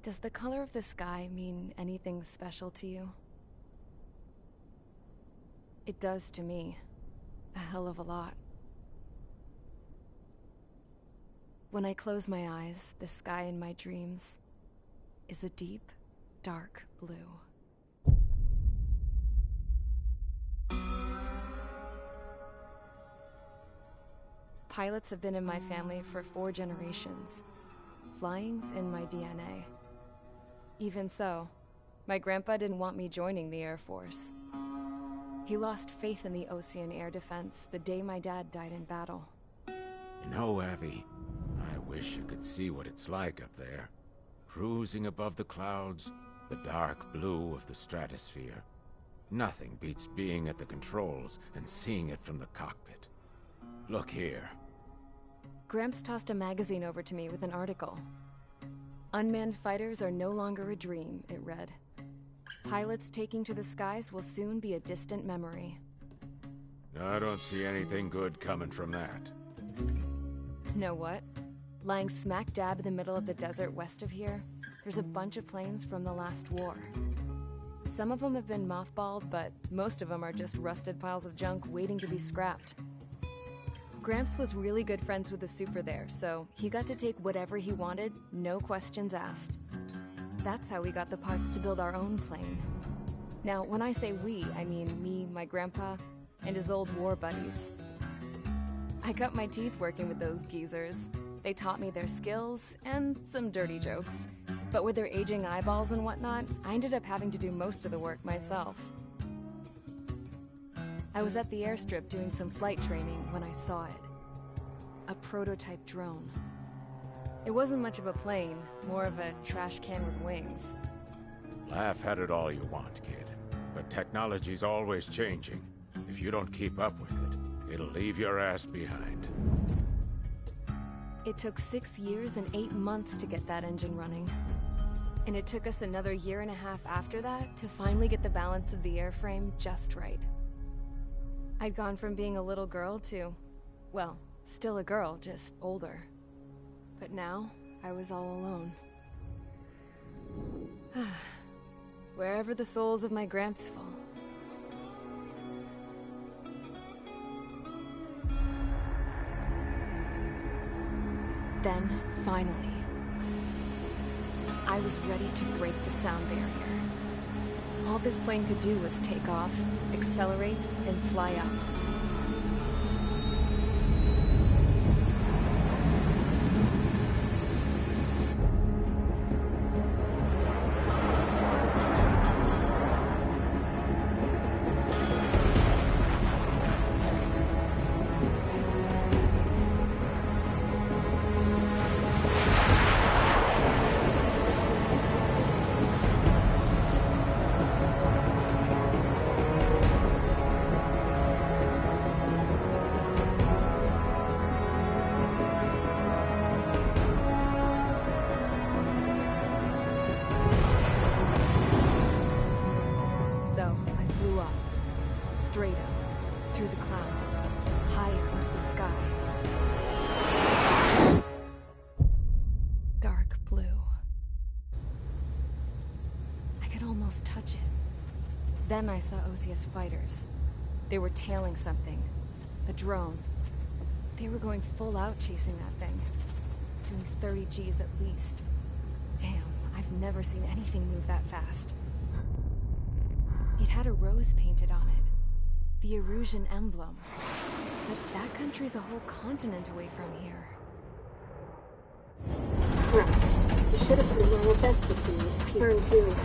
Does the color of the sky mean anything special to you? It does to me. A hell of a lot. When I close my eyes, the sky in my dreams is a deep, dark blue. Pilots have been in my family for 4 generations. Flying's in my DNA. Even so, my grandpa didn't want me joining the Air Force. He lost faith in the Osean air defense the day my dad died in battle. You know, Abby, I wish you could see what it's like up there. Cruising above the clouds, the dark blue of the stratosphere. Nothing beats being at the controls and seeing it from the cockpit. Look here. Gramps tossed a magazine over to me with an article. Unmanned fighters are no longer a dream, it read. Pilots taking to the skies will soon be a distant memory. I don't see anything good coming from that. Know what? Lying smack dab in the middle of the desert west of here, there's a bunch of planes from the last war. Some of them have been mothballed, but most of them are just rusted piles of junk waiting to be scrapped. Gramps was really good friends with the super there, so he got to take whatever he wanted, no questions asked. That's how we got the parts to build our own plane. Now, when I say we, I mean me, my grandpa, and his old war buddies. I cut my teeth working with those geezers. They taught me their skills, and some dirty jokes. But with their aging eyeballs and whatnot, I ended up having to do most of the work myself. I was at the airstrip doing some flight training when I saw it. A prototype drone. It wasn't much of a plane, more of a trash can with wings. Laugh at it all you want, kid. But technology's always changing. If you don't keep up with it, it'll leave your ass behind. It took 6 years and 8 months to get that engine running. And it took us another 1.5 years after that to finally get the balance of the airframe just right. I'd gone from being a little girl to, well, still a girl, just older. But now, I was all alone. Wherever the souls of my Gramps fall. Then, finally, I was ready to break the sound barrier. All this plane could do was take off, accelerate, and fly up. straight up, through the clouds, higher into the sky. Dark blue. I could almost touch it. Then I saw Osius fighters. They were tailing something. A drone. They were going full out chasing that thing. Doing 30 Gs at least. Damn, I've never seen anything move that fast. It had a rose painted on it. The Erusian emblem. But that country's a whole continent away from here. Right. You should have been my best with you. Turn to.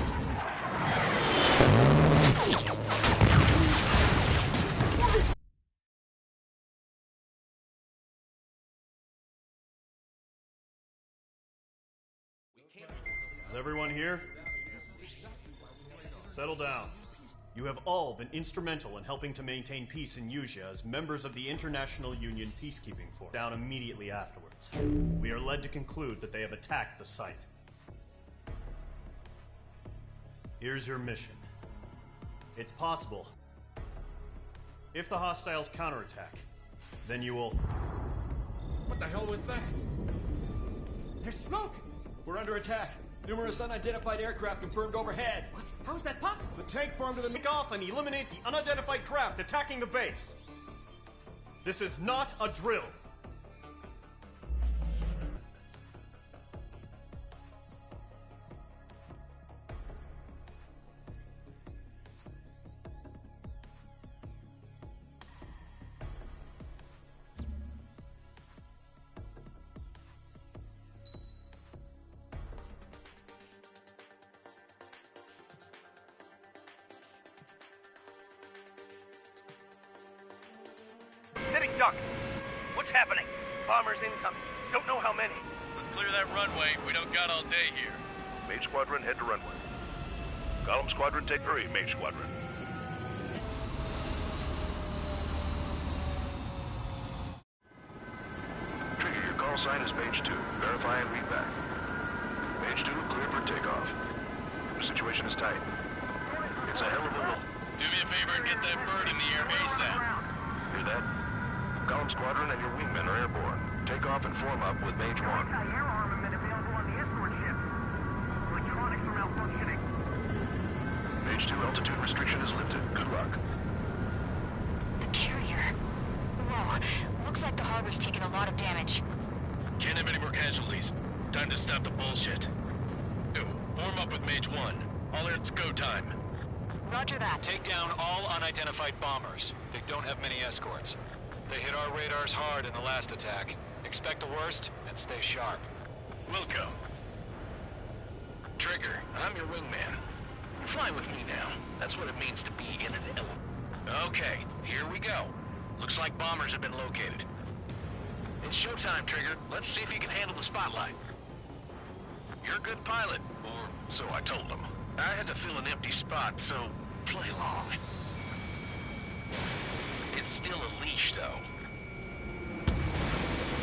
Is everyone here? Settle down. You have all been instrumental in helping to maintain peace in Usea as members of the International Union Peacekeeping Force. Down immediately afterwards. We are led to conclude that they have attacked the site. Here's your mission. It's possible. If the hostiles counterattack, then you will... What the hell was that? There's smoke! We're under attack. Numerous unidentified aircraft confirmed overhead. What? How is that possible? The tank farm to the... Take off and eliminate the unidentified craft attacking the base. This is not a drill. City duck. What's happening? Bombers incoming. Don't know how many. Clear that runway. We don't got all day here. Mage Squadron, head to runway. Column Squadron, take 3, Mage Squadron. Trigger, your call sign is Mage 2. Verify and read back. Mage 2, clear for takeoff. The situation is tight. It's a hell of a roll. Do me a favor and get that bird in the air ASAP. Hear that? Column Squadron and your wingmen are airborne. Take off and form up with Mage 1. Air armament available on the escort ship. Electronics are malfunctioning. Mage 2, altitude restriction is lifted. Good luck. The carrier. Whoa. Looks like the harbor's taken a lot of damage. Can't have any more casualties. Time to stop the bullshit. Yo, form up with Mage 1. All air, it's go time. Roger that. Take down all unidentified bombers. They don't have many escorts. They hit our radars hard in the last attack. Expect the worst and stay sharp. Wilco. Trigger, I'm your wingman. Fly with me now. That's what it means to be in an element. Okay, here we go. Looks like bombers have been located. It's showtime, Trigger. Let's see if you can handle the spotlight. You're a good pilot, or so I told them. I had to fill an empty spot, so play along. It's still a leash, though.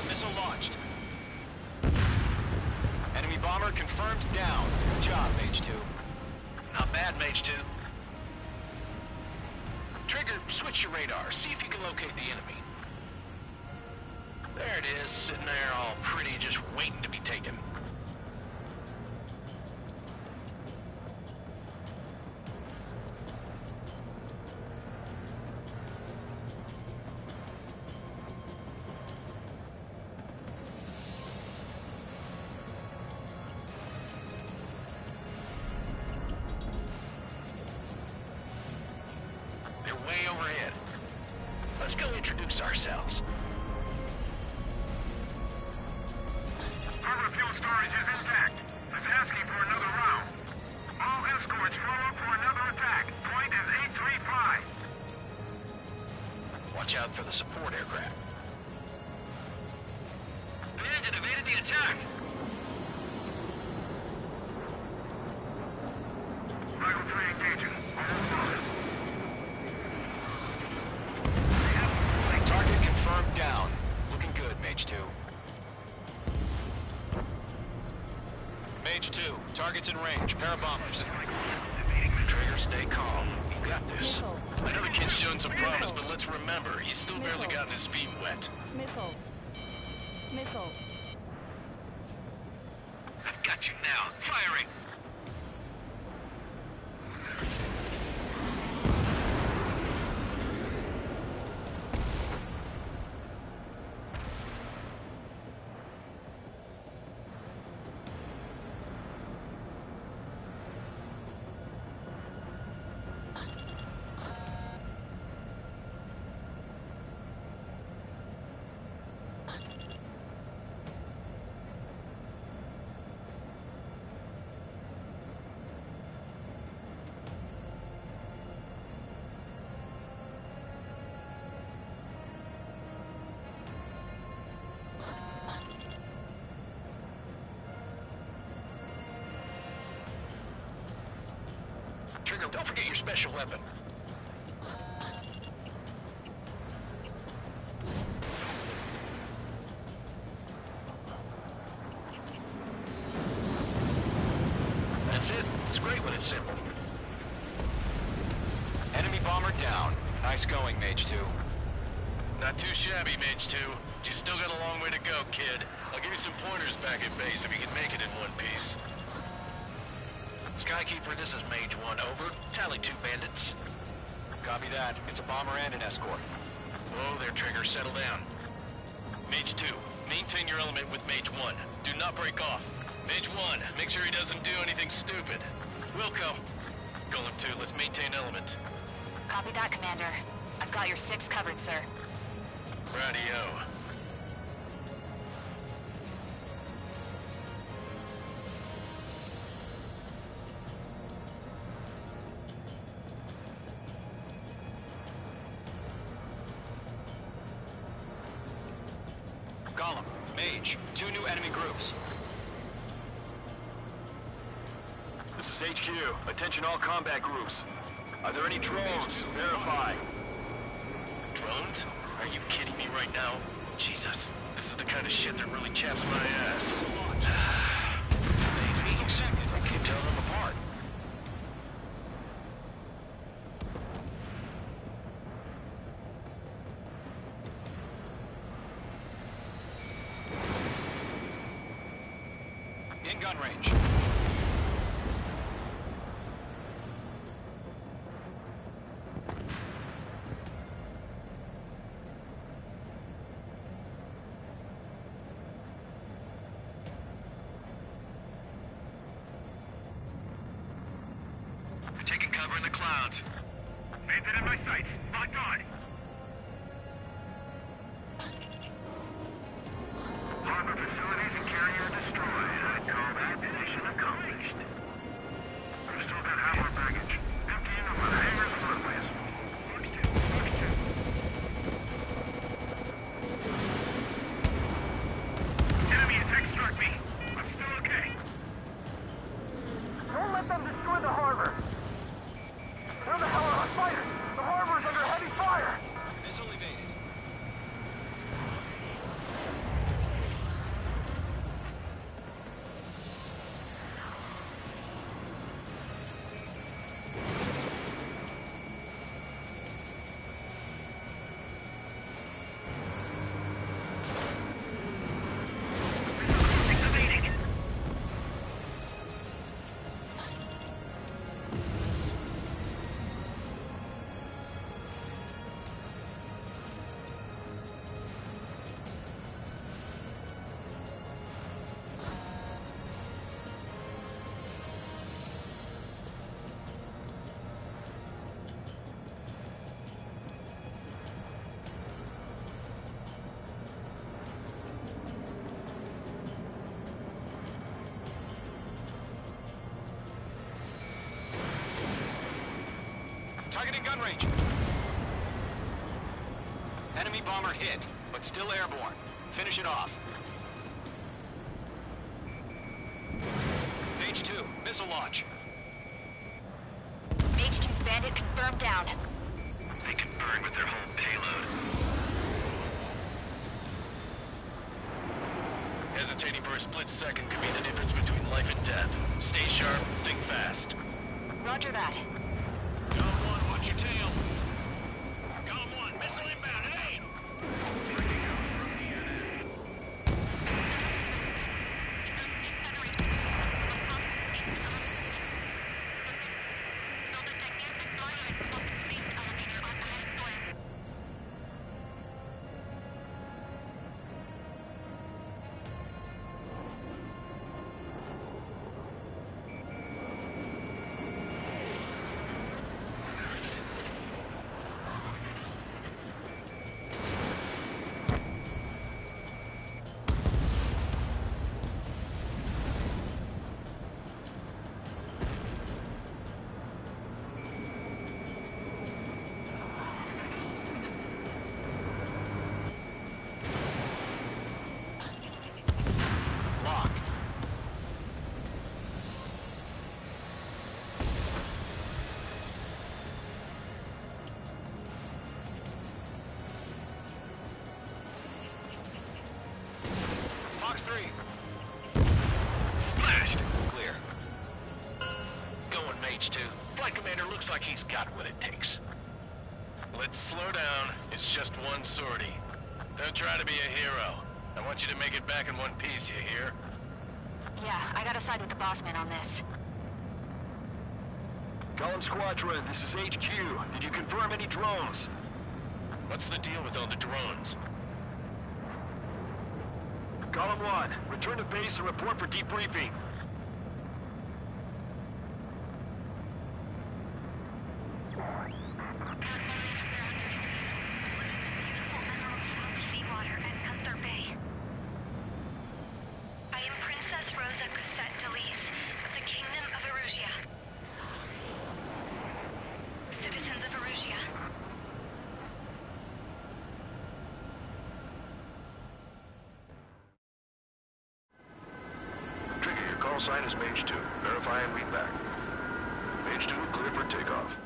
Missile launched. Enemy bomber confirmed down. Good job, Mage 2. Not bad, Mage 2. Trigger, switch your radar. See if you can locate the enemy. There it is, sitting there all pretty, just waiting to be taken. They're way overhead. Let's go introduce ourselves. Harbor fuel storage is intact. It's asking for another round. All escorts form up for another attack. Point is 835. Watch out for the support aircraft. Bandit evaded the attack. Rifle 3 engaging. Target confirmed down. Looking good, Mage 2. Mage 2, target's in range. Pair of bombers. Trigger, stay calm. got this. Missile. I know the kid's shown some promise, but let's remember, he's still barely gotten his feet wet. Missile. Missile. I've got you now. Firing! Trigger, don't forget your special weapon. That's it. It's great when it's simple. Enemy bomber down. Nice going, Mage 2. Not too shabby, Mage 2. But you still got a long way to go, kid. I'll give you some pointers back at base if you can make it in one piece. Skykeeper, this is Mage 1, over. Tally 2 bandits. Copy that. It's a bomber and an escort. Whoa there, Trigger. Settle down. Mage 2, maintain your element with Mage 1. Do not break off. Mage 1, make sure he doesn't do anything stupid. Wilco. Golem 2, let's maintain element. Copy that, Commander. I've got your 6 covered, sir. Radio. Golem, Mage, 2 new enemy groups. This is HQ. Attention all combat groups. Are there any drones? Verify. Drones? Are you kidding me right now? Jesus, this is the kind of shit that really chaps my ass. I can't tell them apart. In gun range. We're taking cover in the clouds. Bandit in my sights. Locked on. Harbor facilities and carrier destroyed. I'd call that mission accomplished. I've still got half our baggage. Emptying of the hangars and runways. Looks to. Enemy attack struck me. I'm still okay. Don't let them destroy the harbor. Where the hell are our fighters? The harbor is under heavy fire. Missile evaded. Evading. Target in gun range. Enemy bomber hit, but still airborne. Finish it off. Mage 2, missile launch. Mage 2's bandit confirmed down. They can burn with their whole payload. Hesitating for a split second could be the difference between life and death. Stay sharp, think fast. Roger that. John 1, 3. Blast! Clear. Going, Mage 2. Flight Commander looks like he's got what it takes. Let's slow down. It's just one sortie. Don't try to be a hero. I want you to make it back in one piece, you hear? Yeah, I gotta side with the boss man on this. Column Squadron, this is HQ. Did you confirm any drones? What's the deal with all the drones? Column 1, return to base and report for debriefing. Seawater at Gunther Bay. I am Princess Rosa Cassette Delise of the Kingdom of Erusia. Citizens of Erusia. Trigger, your call sign is Mage 2. Verify and read back. Mage 2, clear for takeoff.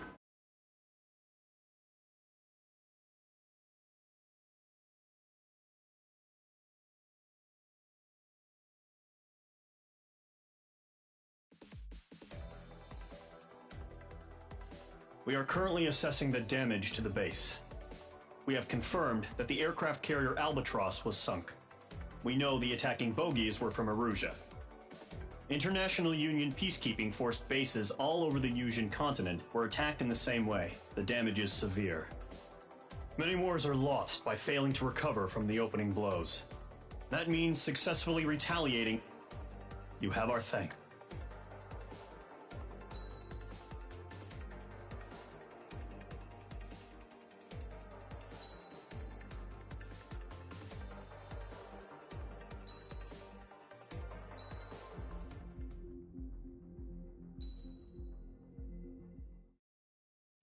We are currently assessing the damage to the base. We have confirmed that the aircraft carrier Albatross was sunk. We know the attacking bogies were from Erusia. International Union peacekeeping force bases all over the Yusian continent were attacked in the same way. The damage is severe. Many wars are lost by failing to recover from the opening blows. That means successfully retaliating. You have our thanks.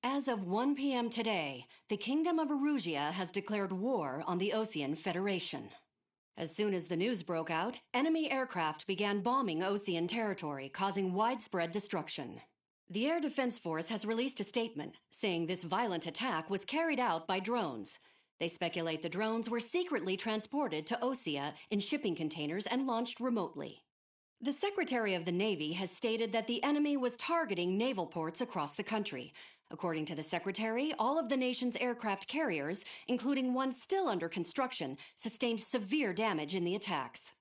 As of 1 p.m. today, the Kingdom of Erusia has declared war on the Osean Federation. As soon as the news broke out, enemy aircraft began bombing Osean territory, causing widespread destruction. The Air Defense Force has released a statement saying this violent attack was carried out by drones. They speculate the drones were secretly transported to Osea in shipping containers and launched remotely. The Secretary of the Navy has stated that the enemy was targeting naval ports across the country. According to the Secretary, all of the nation's aircraft carriers, including one still under construction, sustained severe damage in the attacks.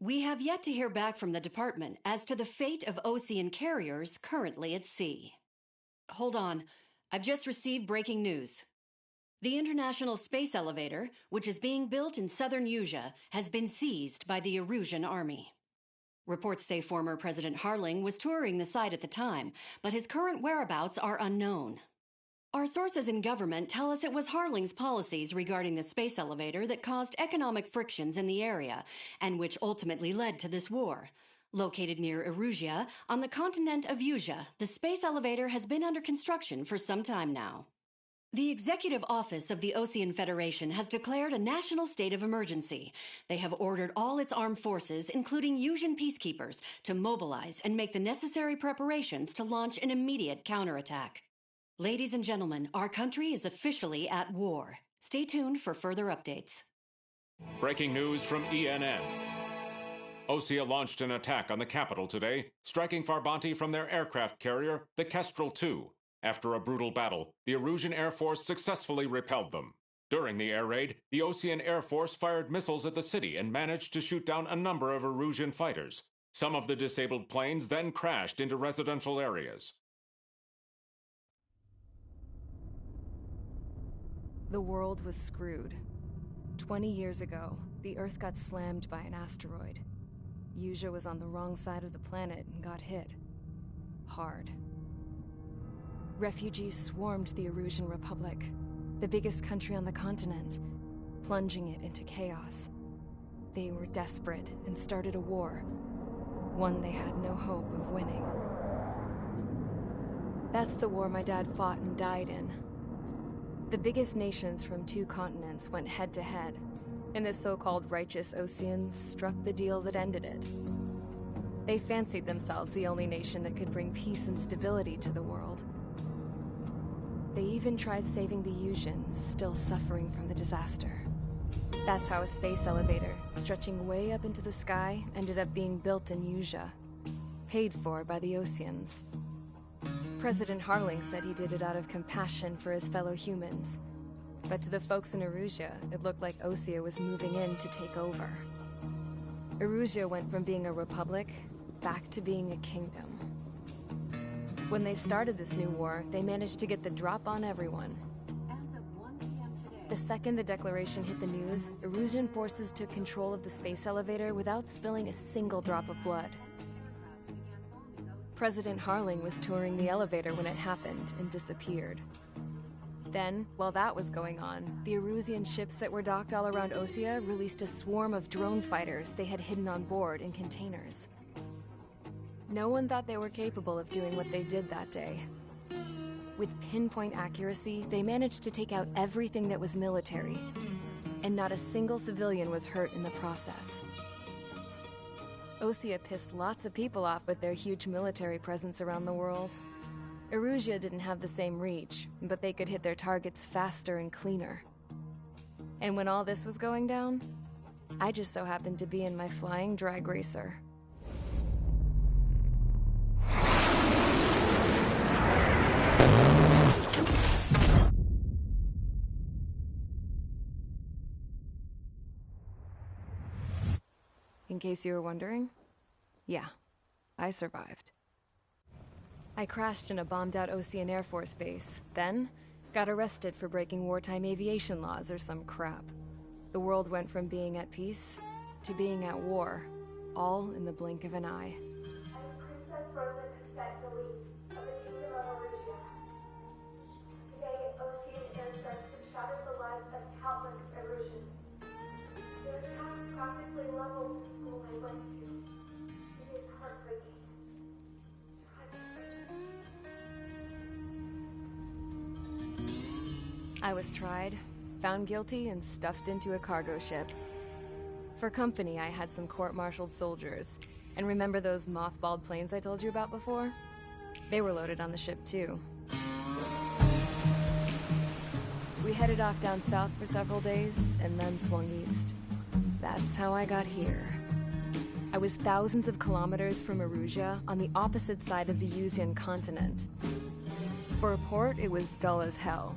We have yet to hear back from the department as to the fate of Osean carriers currently at sea. Hold on, I've just received breaking news. The International Space Elevator, which is being built in southern Yusia, has been seized by the Erusian army. Reports say former President Harling was touring the site at the time, but his current whereabouts are unknown. Our sources in government tell us it was Harling's policies regarding the space elevator that caused economic frictions in the area, and which ultimately led to this war. Located near Erusia, on the continent of Yusia, the space elevator has been under construction for some time now. The Executive Office of the Osean Federation has declared a national state of emergency. They have ordered all its armed forces, including Yusian peacekeepers, to mobilize and make the necessary preparations to launch an immediate counterattack. Ladies and gentlemen, our country is officially at war. Stay tuned for further updates. Breaking news from ENN. Osea launched an attack on the capital today, striking Farbanti from their aircraft carrier, the Kestrel II. After a brutal battle, the Erusian Air Force successfully repelled them. During the air raid, the Osean Air Force fired missiles at the city and managed to shoot down a number of Erusian fighters. Some of the disabled planes then crashed into residential areas. The world was screwed. 20 years ago, the Earth got slammed by an asteroid. Yusia was on the wrong side of the planet and got hit. Hard. Refugees swarmed the Erusian Republic, the biggest country on the continent, plunging it into chaos. They were desperate and started a war, one they had no hope of winning. That's the war my dad fought and died in. The biggest nations from 2 continents went head-to-head, and the so-called righteous Oseans struck the deal that ended it. They fancied themselves the only nation that could bring peace and stability to the world. They even tried saving the Yusians, still suffering from the disaster. That's how a space elevator, stretching way up into the sky, ended up being built in Usea, paid for by the Oseans. President Harling said he did it out of compassion for his fellow humans, but to the folks in Erusea, it looked like Osea was moving in to take over. Erusea went from being a republic back to being a kingdom. When they started this new war, they managed to get the drop on everyone. The second the declaration hit the news, Erusian forces took control of the space elevator without spilling a single drop of blood. President Harling was touring the elevator when it happened and disappeared. Then, while that was going on, the Erusian ships that were docked all around Osea released a swarm of drone fighters they had hidden on board in containers. No one thought they were capable of doing what they did that day. With pinpoint accuracy, they managed to take out everything that was military, and not a single civilian was hurt in the process. Osea pissed lots of people off with their huge military presence around the world. Erusea didn't have the same reach, but they could hit their targets faster and cleaner. And when all this was going down, I just so happened to be in my flying drag racer. In case you were wondering, yeah, I survived. I crashed in a bombed-out Osean Air Force base, then got arrested for breaking wartime aviation laws or some crap. The world went from being at peace to being at war, all in the blink of an eye. Princess Rosa Cassette Delise of the Kingdom of Erusea. Today, Osean airstrikes have shattered the lives of countless Erusians. Their attacks practically leveled the school I went to. It is heartbreaking. I was tried, found guilty, and stuffed into a cargo ship. For company, I had some court-martialed soldiers. And remember those mothballed planes I told you about before? They were loaded on the ship, too. We headed off down south for several days, and then swung east. That's how I got here. I was thousands of kilometers from Erusea, on the opposite side of the Usean continent. For a port, it was dull as hell.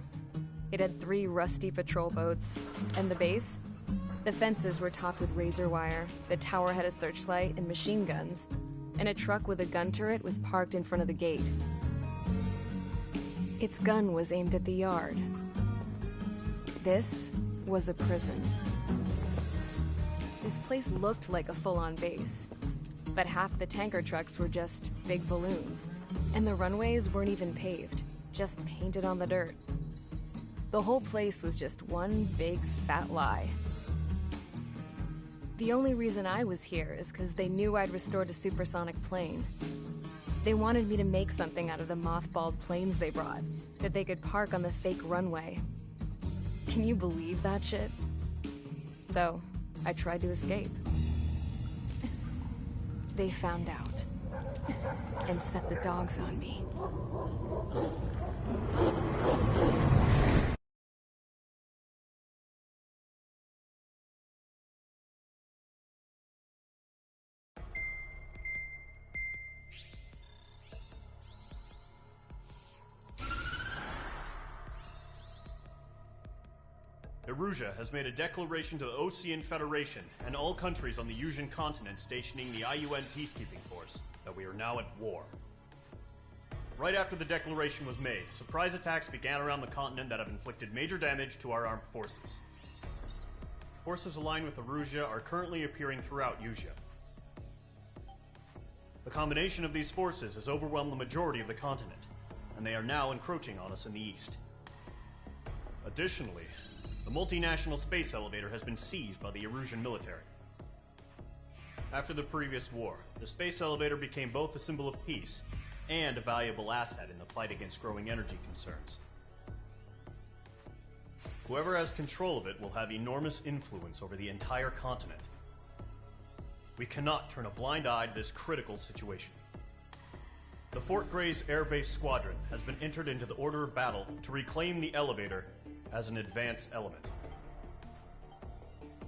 It had 3 rusty patrol boats, and the base? The fences were topped with razor wire, the tower had a searchlight and machine guns, and a truck with a gun turret was parked in front of the gate. Its gun was aimed at the yard. This was a prison. This place looked like a full-on base, but half the tanker trucks were just big balloons, and the runways weren't even paved, just painted on the dirt. The whole place was just one big fat lie. The only reason I was here is because they knew I'd restored a supersonic plane. They wanted me to make something out of the mothballed planes they brought, that they could park on the fake runway. Can you believe that shit? So, I tried to escape. They found out, and set the dogs on me. Erusea has made a declaration to the Osean Federation and all countries on the Usean continent stationing the IUN peacekeeping force that we are now at war. Right after the declaration was made, surprise attacks began around the continent that have inflicted major damage to our armed forces. Forces aligned with Erusea are currently appearing throughout Usea. The combination of these forces has overwhelmed the majority of the continent, and they are now encroaching on us in the east. Additionally, the multinational space elevator has been seized by the Erusian military. After the previous war, the space elevator became both a symbol of peace and a valuable asset in the fight against growing energy concerns. Whoever has control of it will have enormous influence over the entire continent. We cannot turn a blind eye to this critical situation. The Fort Grays Air Base Squadron has been entered into the order of battle to reclaim the elevator as an advance element.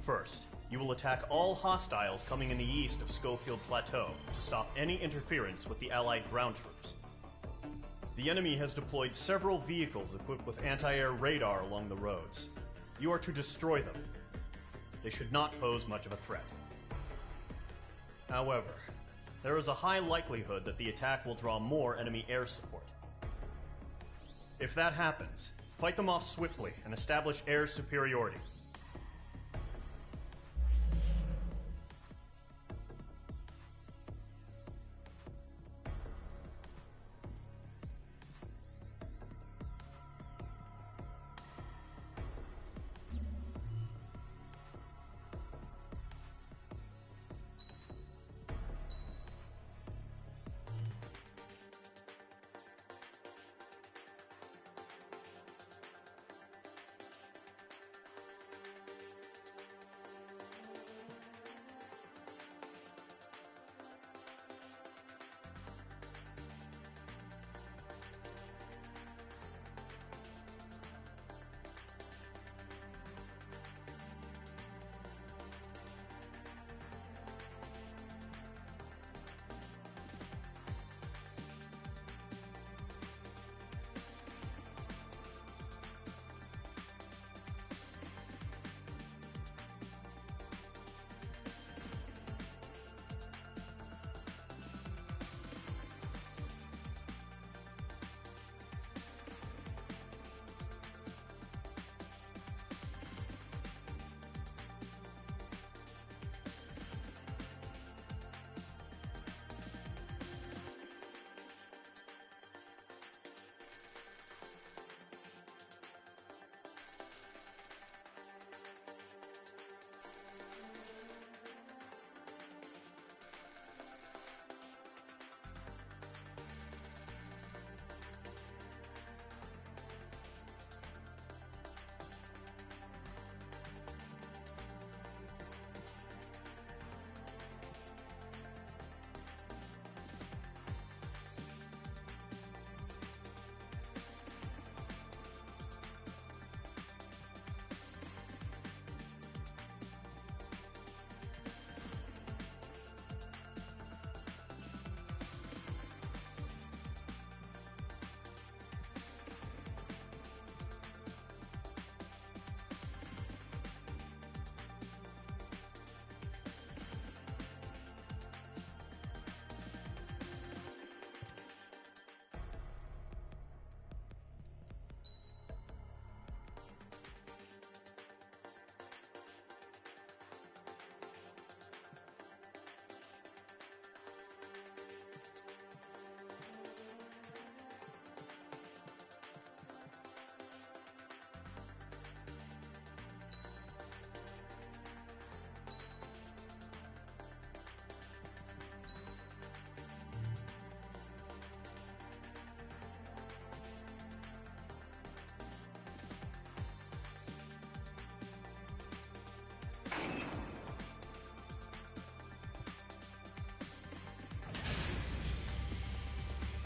First, you will attack all hostiles coming in the east of Schofield Plateau to stop any interference with the Allied ground troops. The enemy has deployed several vehicles equipped with anti-air radar along the roads. You are to destroy them. They should not pose much of a threat. However, there is a high likelihood that the attack will draw more enemy air support. If that happens, fight them off swiftly and establish air superiority.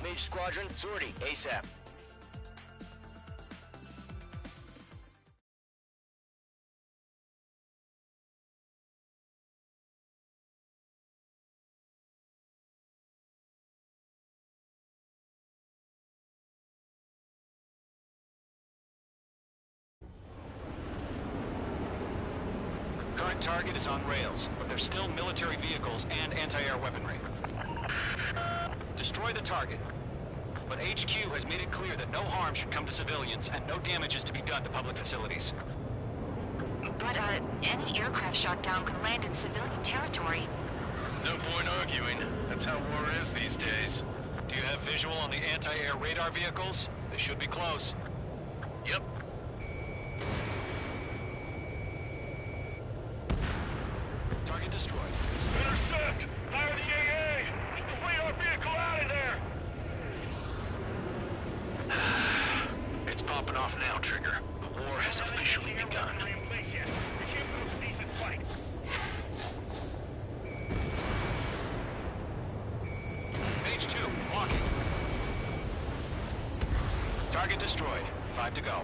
Mage Squadron, sortie, ASAP. Current target is on rails, but there's still military vehicles and anti-air weaponry. Destroy the target. But HQ has made it clear that no harm should come to civilians and no damage is to be done to public facilities. But, any aircraft shot down could land in civilian territory. No point arguing. That's how war is these days. Do you have visual on the anti-air radar vehicles? They should be close. Yep. Target destroyed. Intercept! Fire the AA! Get the radar vehicle out of there! It's popping off now, Trigger. The war has officially begun. Mage 2, walking. Target destroyed. 5 to go.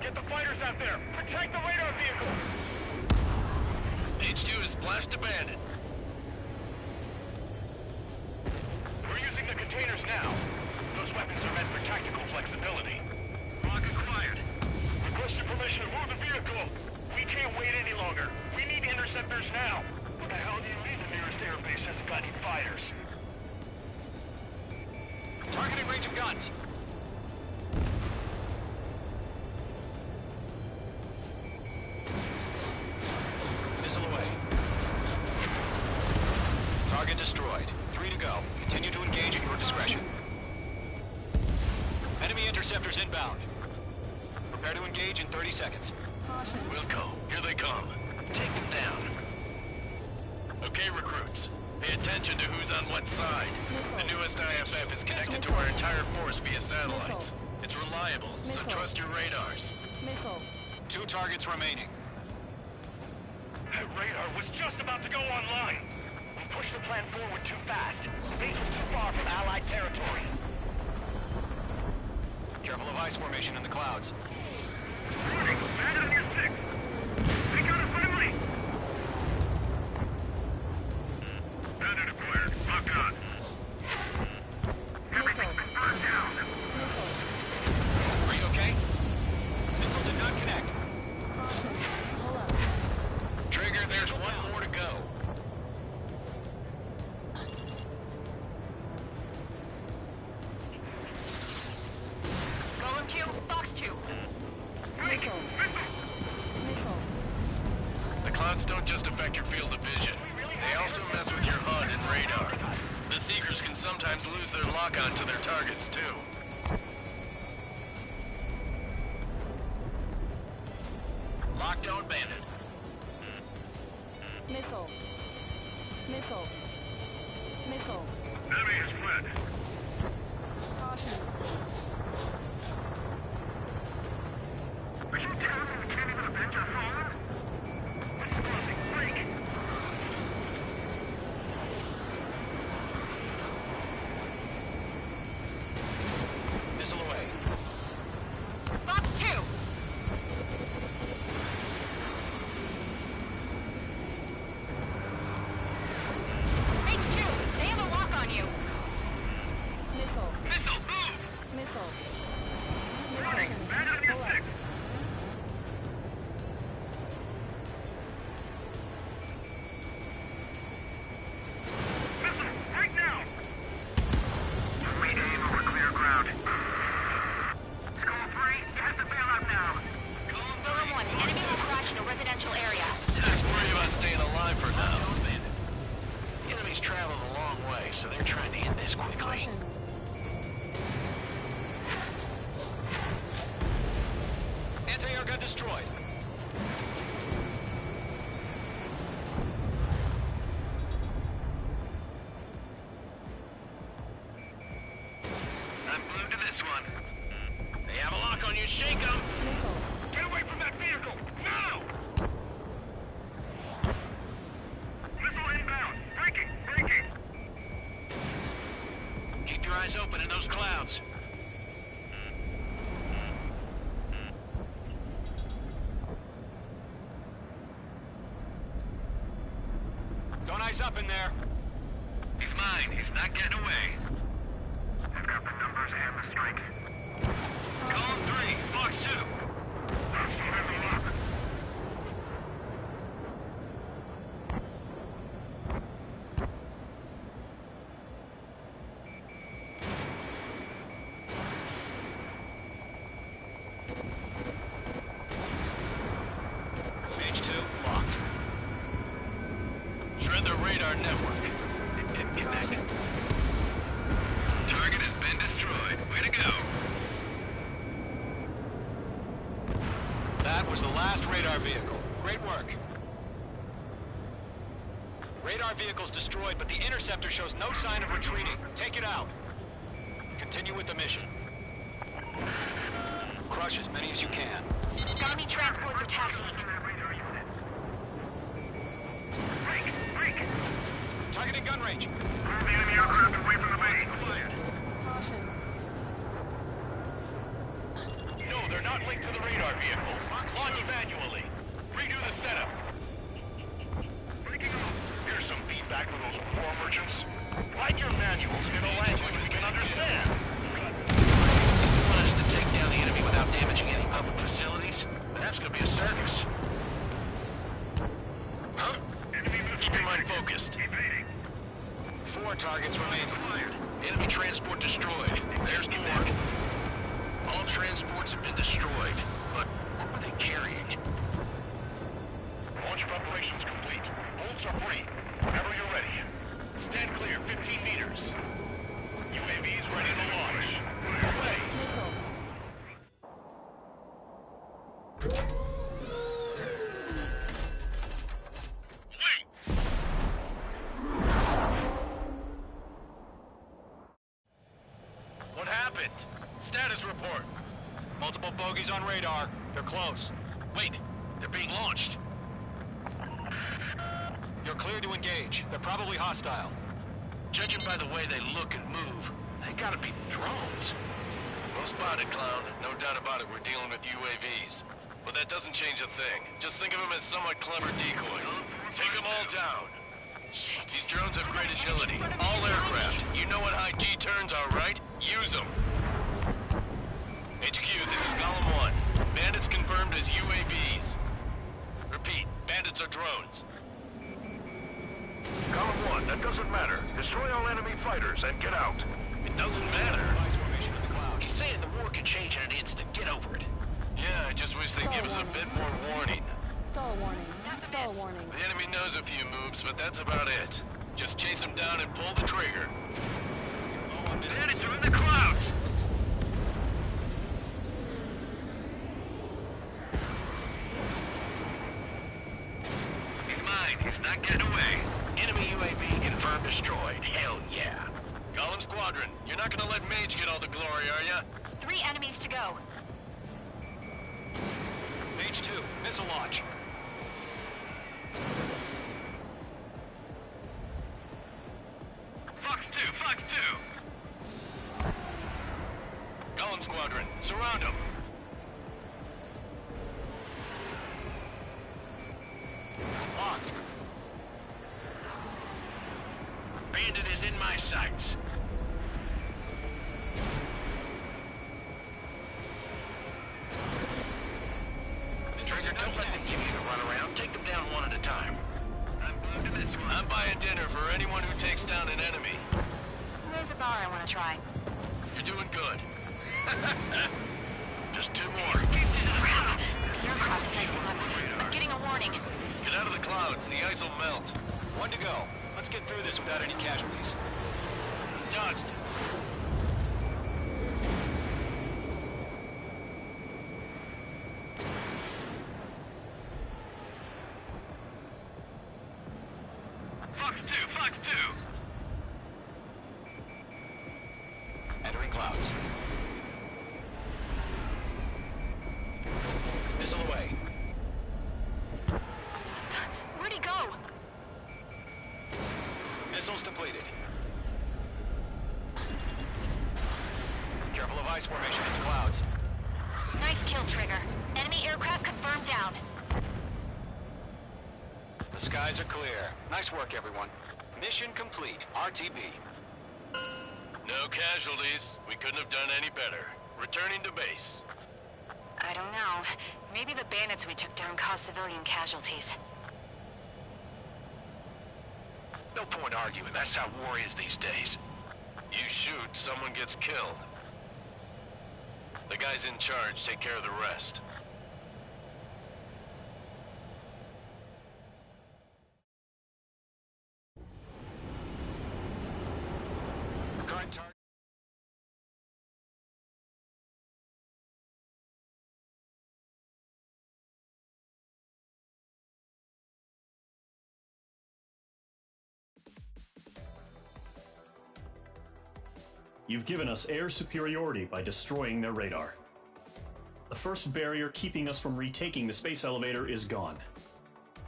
Get Get the fighters out there! Protect the radar vehicle! H2 is blast abandoned. We're using the containers now. Those weapons are meant for tactical flexibility. Lock acquired. Requested permission to move the vehicle. We can't wait any longer. We need interceptors now. What the hell do you mean the nearest airbase hasn't got any fighters? Targeting range of guns. Missile away. Target destroyed. 3 to go. Continue to engage at your discretion. Enemy interceptors inbound. Prepare to engage in 30 seconds. Wilco, here they come. Take them down. Okay, recruits. Pay attention to who's on what side. The newest IFF is connected to our entire force via satellites. It's reliable, so trust your radars. 2 targets remaining. That radar was just about to go online. We pushed the plan forward too fast. The base was too far from Allied territory. Careful of ice formation in the clouds. Warning! Bandit on your 6! Take out a friendly! Bandit acquired. Locked on. Everything's been burned down. Are you okay? Missile did not connect. Trigger, there's one more to go. Golem 2, Fox 2. The clouds don't just affect your field of vision. They also mess with your HUD and radar. The Seekers can sometimes lose their lock-on to their targets, too. Lockdown bandit. Missile. Missile. Missile. Enemy has fled. Caution. Are you telling me we can't even avenge our fallen? What's crossing? Break! Missile away. Fox 2. H2, they have a lock on you. Missile. Missile, move! Missile. Warning! Bandit on your 6! Missile! Right now! Regain over clear ground. Skull 3, you have to bail out now. Golem 1, enemy has crashed in a residential area. Just worry about staying alive for now. The enemy's traveled a long way, so they're trying to end this quickly. Anti-air gun destroyed. I'm glued to this one. They have a lock on you, shake them! Get away from that vehicle, now! Missile inbound! Breaking! Breaking! Keep your eyes open in those clouds. Don't ice up in there. He's mine, he's not getting away. I've got the numbers and the strength. Column 3, Fox 2. Hostile has a lock. H2 locked. Shred the radar network. Connected. Target has been destroyed. Way to go. That was the last radar vehicle. Great work. Radar vehicle's destroyed, but the interceptor shows no sign of retreating. Take it out. Continue with the mission. Crush as many as you can. Enemy transports are taxiing. Break! Break! Targeting gun range. Move the enemy aircraft away from the base. Caution. No, they're not linked to the radar vehicles. Launch manually. Redo the setup. Breaking off. Here's some feedback for those war merchants. Write your manuals in a language we can understand. You want us to take down the enemy without damaging any public facilities? That's gonna be a circus. Huh? Keep your mind focused. 4 targets remain. Enemy transport destroyed. There's more. All transports have been destroyed. But what were they carrying? Launch preparations complete. Bolts are free. Whenever you're ready. Stand clear, 15 meters. UAVs ready to launch. Away. What happened? Status report. Multiple bogies on radar. They're close. Wait, they're being launched. You're cleared to engage. They're probably hostile. Judging by the way they look and move, they gotta be drones. Well spotted, clown. No doubt about it, we're dealing with UAVs. But that doesn't change a thing. Just think of them as somewhat clever decoys. Take them all down. These drones have great agility. All aircraft. You know what high G turns are, right? Use them. HQ, this is Column 1. Bandits confirmed as UAVs. Repeat, bandits are drones. Column 1, that doesn't matter. Destroy all enemy fighters and get out. It doesn't matter. Device formation in the clouds. He's saying the war could change in an instant. Get over it. Yeah, I just wish they'd give us a bit more warning. Stall warning. Stall warning. The enemy knows a few moves, but that's about it. Just chase them down and pull the trigger. Low on missiles. Bandits are in the clouds. He's mine. He's not getting away. Enemy UAV confirmed destroyed. Hell yeah. Column Squadron, you're not gonna let Mage get all the glory, are ya? 3 enemies to go. Mage 2, missile launch. Fox 2, Fox 2! Column Squadron, surround him! Locked. Bandit is in my sights. Trigger, don't let them give you the runaround. Take them down one at a time. I'm glued to this one. I'm buying dinner for anyone who takes down an enemy. There's a bar I want to try. You're doing good. Just 2 more. Crap! The aircraft is icing up. I'm getting a warning. Get out of the clouds. The ice will melt. 1 to go. Let's get through this without any casualties. Dodged. Fox 2, Fox 2! Entering clouds. Missile away. Where'd he go? Missiles depleted. Careful of ice formation in the clouds. Nice kill, Trigger. Enemy aircraft confirmed down. The skies are clear. Nice work, everyone. Mission complete. RTB. No casualties. We couldn't have done any better. Returning to base. I don't know. Maybe the bandits we took down caused civilian casualties. No point arguing. That's how war is these days. You shoot, someone gets killed. The guys in charge take care of the rest. Current target. You've given us air superiority by destroying their radar. The first barrier keeping us from retaking the space elevator is gone.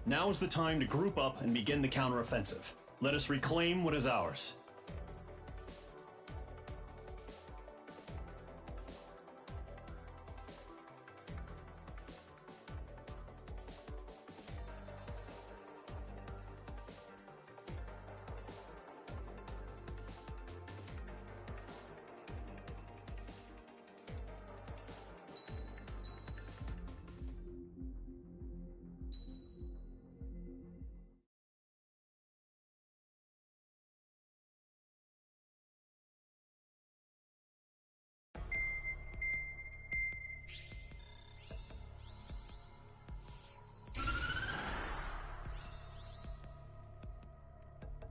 Now is the time to group up and begin the counteroffensive. Let us reclaim what is ours.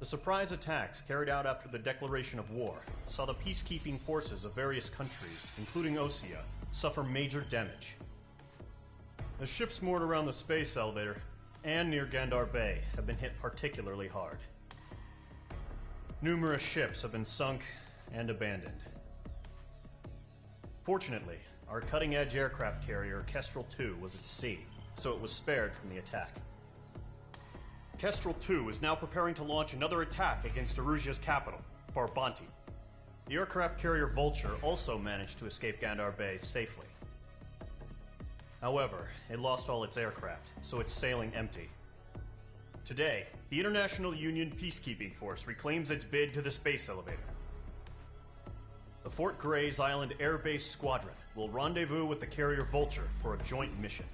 The surprise attacks carried out after the declaration of war saw the peacekeeping forces of various countries, including Osea, suffer major damage. The ships moored around the space elevator and near Gandar Bay have been hit particularly hard. Numerous ships have been sunk and abandoned. Fortunately, our cutting-edge aircraft carrier Kestrel II was at sea, so it was spared from the attack. Kestrel II is now preparing to launch another attack against Erusia's capital, Farbanti. The aircraft carrier Vulture also managed to escape Gandar Bay safely. However, it lost all its aircraft, so it's sailing empty. Today, the International Union Peacekeeping Force reclaims its bid to the space elevator. The Fort Grays Island Air Base Squadron will rendezvous with the carrier Vulture for a joint mission.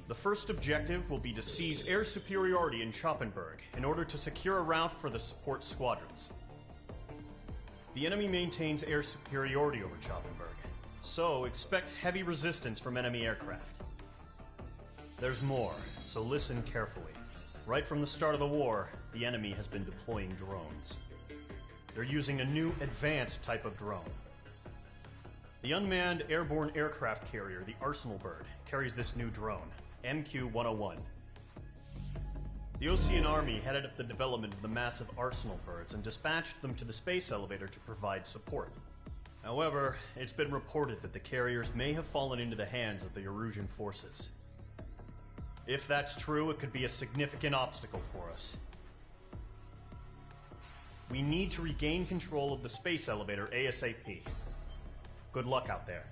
The first objective will be to seize air superiority in Schoppenberg in order to secure a route for the support squadrons. The enemy maintains air superiority over Schoppenberg, so expect heavy resistance from enemy aircraft. There's more, so listen carefully. Right from the start of the war, the enemy has been deploying drones. They're using a new advanced type of drone. The unmanned airborne aircraft carrier, the Arsenal Bird, carries this new drone, MQ-101. The Osean Army headed up the development of the massive Arsenal Birds and dispatched them to the space elevator to provide support. However, it's been reported that the carriers may have fallen into the hands of the Erusian forces. If that's true, it could be a significant obstacle for us. We need to regain control of the space elevator ASAP. Good luck out there.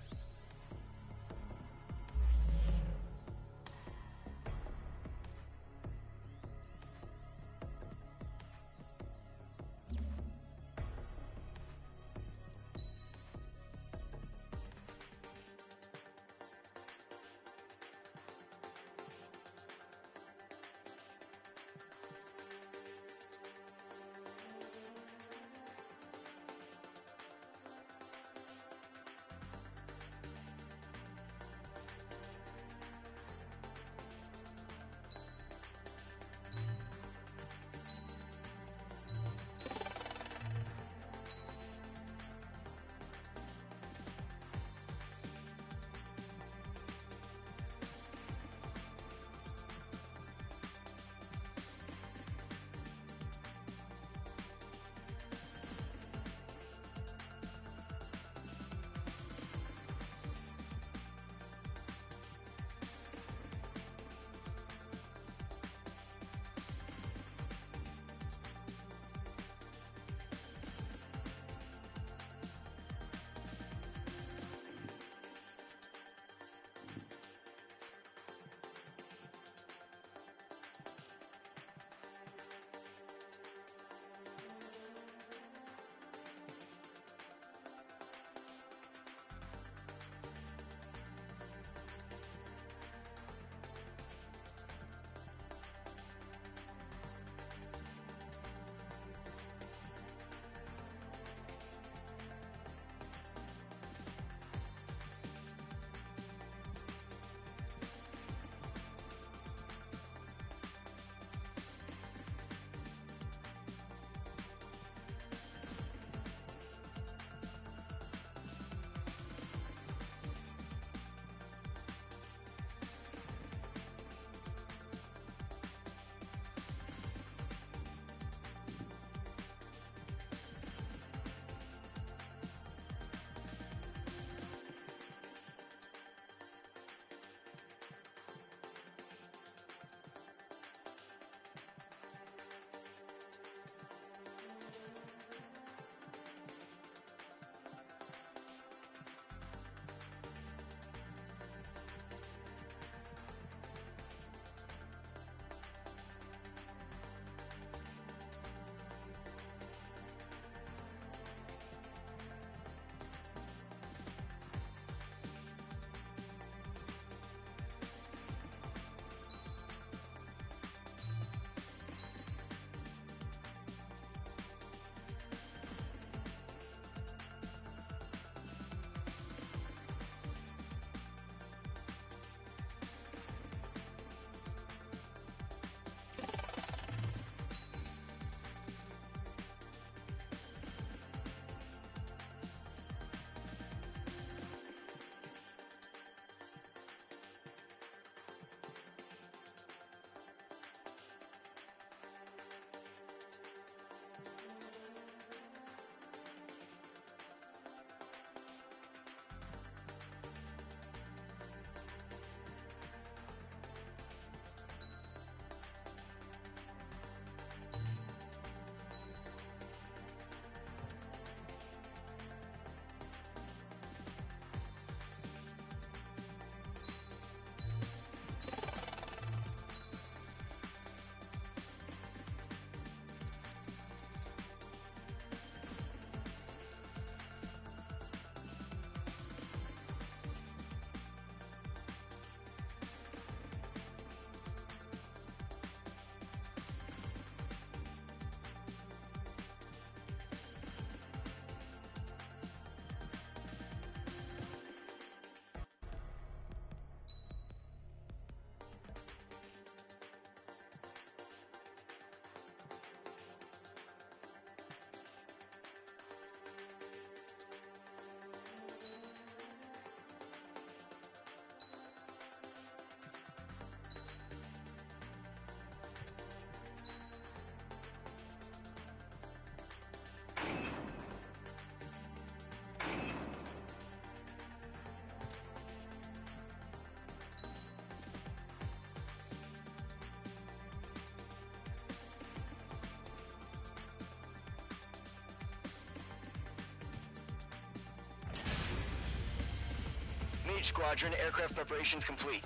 Mage Squadron, aircraft preparations complete.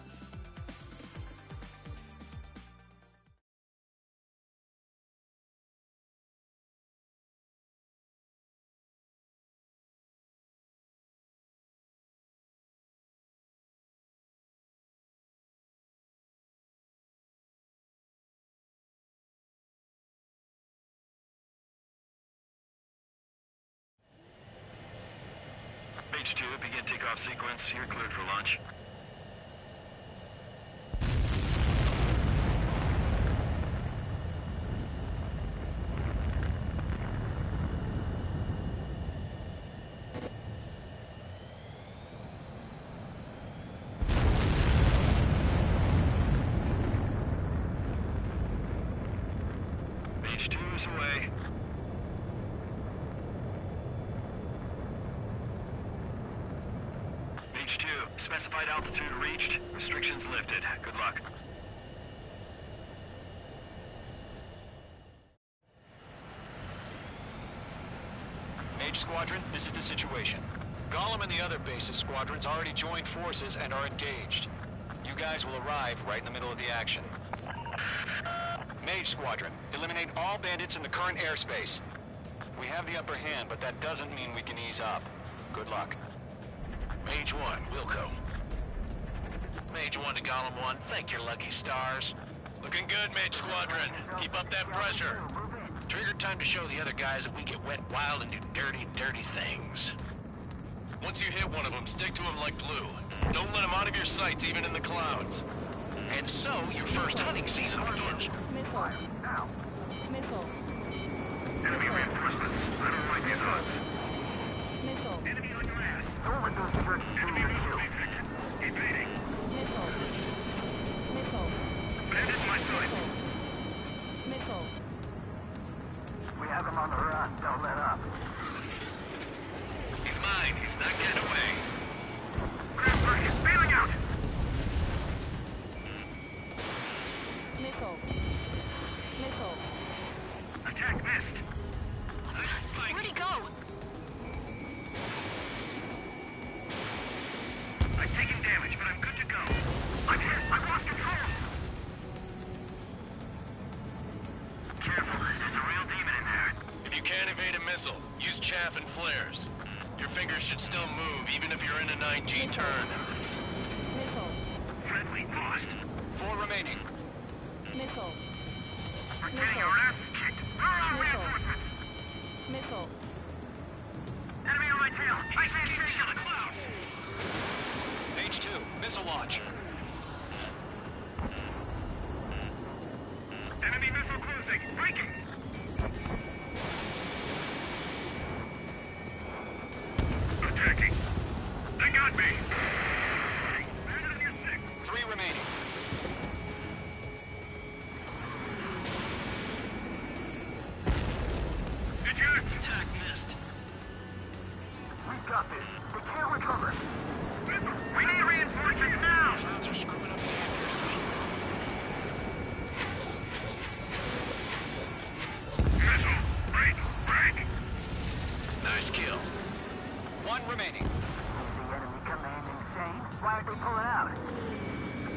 Mage 2, begin takeoff sequence. You're cleared for launch. Mage 2 is away. Mage 2, specified altitude reached. Restrictions lifted. Good luck. Mage Squadron, this is the situation. Gollum and the other base's squadrons already joined forces and are engaged. You guys will arrive right in the middle of the action. Mage Squadron, eliminate all bandits in the current airspace. We have the upper hand, but that doesn't mean we can ease up. Good luck. Mage 1, Wilco. Mage 1 to Gollum 1, thank your lucky stars. Looking good, Mage Squadron. Keep up that pressure. Trigger time to show the other guys that we get wet wild and do dirty, dirty things. Once you hit one of them, stick to them like glue. Don't let them out of your sights, even in the clouds. And so, your first hunting season begins. Missile. Missile. Enemy reinforcements. I don't like these odds. Missile. Enemy on your ass. Enemy missile matrix. Evading. Missile. Missile. Bandit in my sight. Missile. We have him on the run. Don't let up. He's mine. He's not getting away. Grab is bailing out. Missile. Missile. Attack missed. Nice spike. Where'd he go? I'm taking damage, but I'm good to go. I'm hit. I've lost control. Careful. There's a real demon in there. If you can't evade a missile, use chaff and flares. Your fingers should still move, even if you're in a 9G turn. Missile. Friendly lost. 4 remaining. Missile. We're getting our ass kicked. Where are our Missile. reinforcements? Missile. Enemy on my tail. I see you in the clouds. Mage 2, missile launch. Enemy missile closing. Breaking. Attacking. They got me. Bandit in your 6. 3 remaining. Did you? Attack missed. We got this. They can't recover. We need reinforcements now. Sounds are screwing up the accuracy. Missile. Break. Break. Nice kill. 1 remaining. The enemy command insane. Why aren't they pulling out?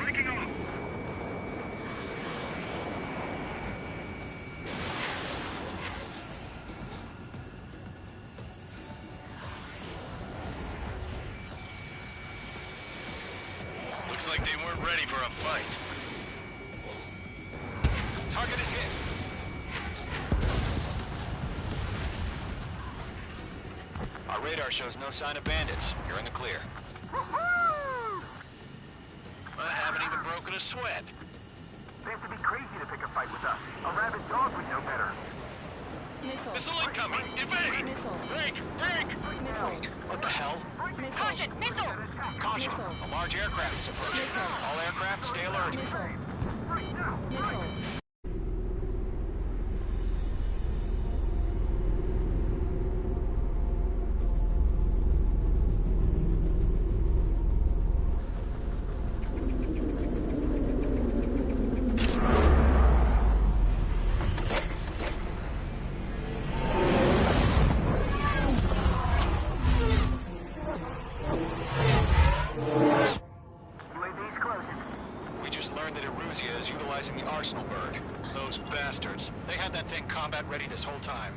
Breaking off. Looks like they weren't ready for a fight. Target is hit. Our radar shows no sign of bandits. You're in the clear. I haven't even broken a sweat. They have to be crazy to pick a fight with us. A rabid dog would know better. Missile. Missile incoming! Evade! Missile. Break! Break! Missile. What the hell? Missile. Caution! Missile! Caution! Missile. A large aircraft is approaching. All aircraft, stay alert. Missile. Missile. just learned that Eruzia is utilizing the Arsenal bird. Those bastards. They had that thing combat ready this whole time.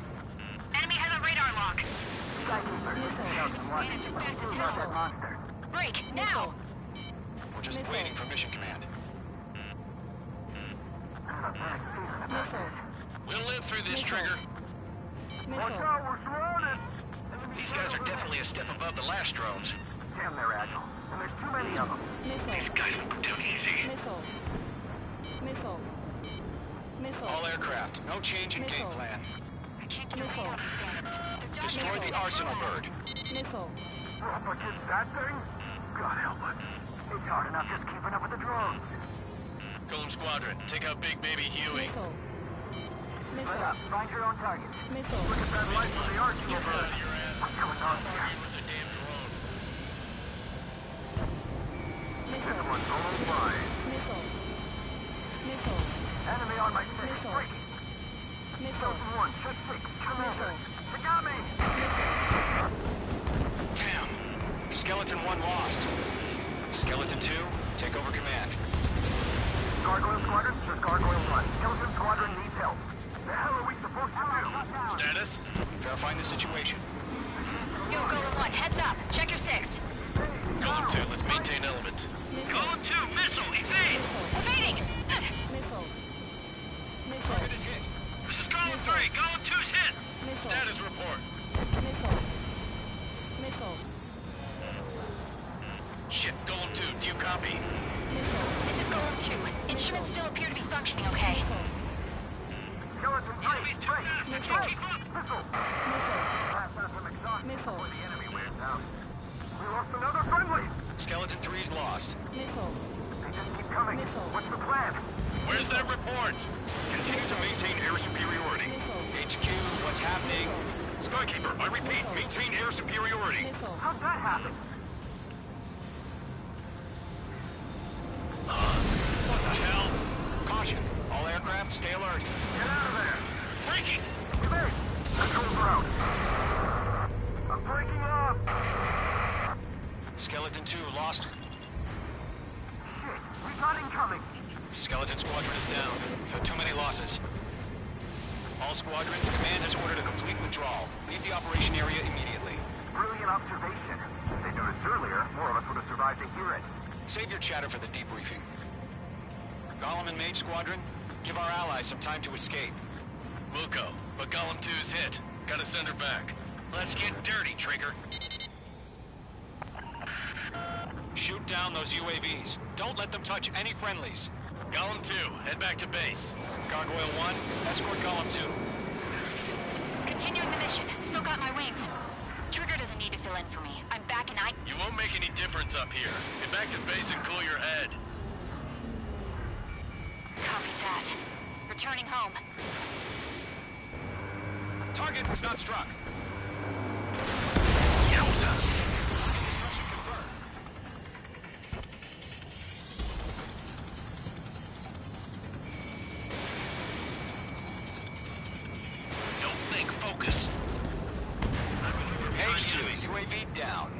Enemy has a radar lock. Man, it's fast as hell. Break, now! We're just waiting for mission command. We'll live through this, Trigger. Watch out, we're surrounded! These guys are definitely a step above the last drones. Damn, they're agile. And there's too many of them. These guys won't go down easy. All aircraft, no change in game plan. I can't get a read on these bandits. They're Destroy the Arsenal bird. Up against that thing? God help us. It's hard enough just keeping up with the drones. Golem Squadron, take out Big Baby Huey. Let up. Find your own target. Look at that light from the Arsenal bird. What's going on here? This one's all mine. Enemy on my six. Breaking. Chosen one, check six. Commander. They got me! Damn. Skeleton 1 lost. Skeleton 2, take over command. Gargoyle Squadron, this is Gargoyle 1. Skeleton Squadron needs help. The hell are we supposed to do? Status? Verifying the situation. Yo, Golem 1, heads up. Check your 6. Golem 2, let's maintain element. Golem 2, missile, evade! Evading! Target is hit. This is Golem 3, Golem 2's hit! Status report. Shit, Golem 2, do you copy? This is Golem 2. Instruments still appear to be functioning okay. Skeleton 3, break! Keep up! Missile! Blast out some exhaust before the enemy wears out. We lost another friendly! Skeleton 3's lost. They just keep coming. What's the plan? Where's that report? Continue to maintain air superiority. HQ, what's happening? Skykeeper, I repeat, maintain air superiority. How'd that happen? What the hell? Caution. All aircraft, stay alert. Get out of there! Breaking! Evade! Controls are out. I'm breaking up! Skeleton 2 lost. Shit, recon incoming! Skeleton Squadron is down. For too many losses. All squadrons, command has ordered a complete withdrawal. Leave the operation area immediately. Brilliant observation. If they'd done this earlier, more of us would have survived to hear it. Save your chatter for the debriefing. Golem and Mage Squadron, give our allies some time to escape. Wilco, but Golem 2's hit. Gotta send her back. Let's get dirty, Trigger. Shoot down those UAVs. Don't let them touch any friendlies. Golem 2, head back to base. Gargoyle 1, escort Golem 2. Continuing the mission. Still got my wings. Trigger doesn't need to fill in for me. I'm back and You won't make any difference up here. Get back to base and cool your head. Copy that. Returning home. Target was not struck. Yowza. Destruction confirmed. Don't think, focus. H2, UAV down.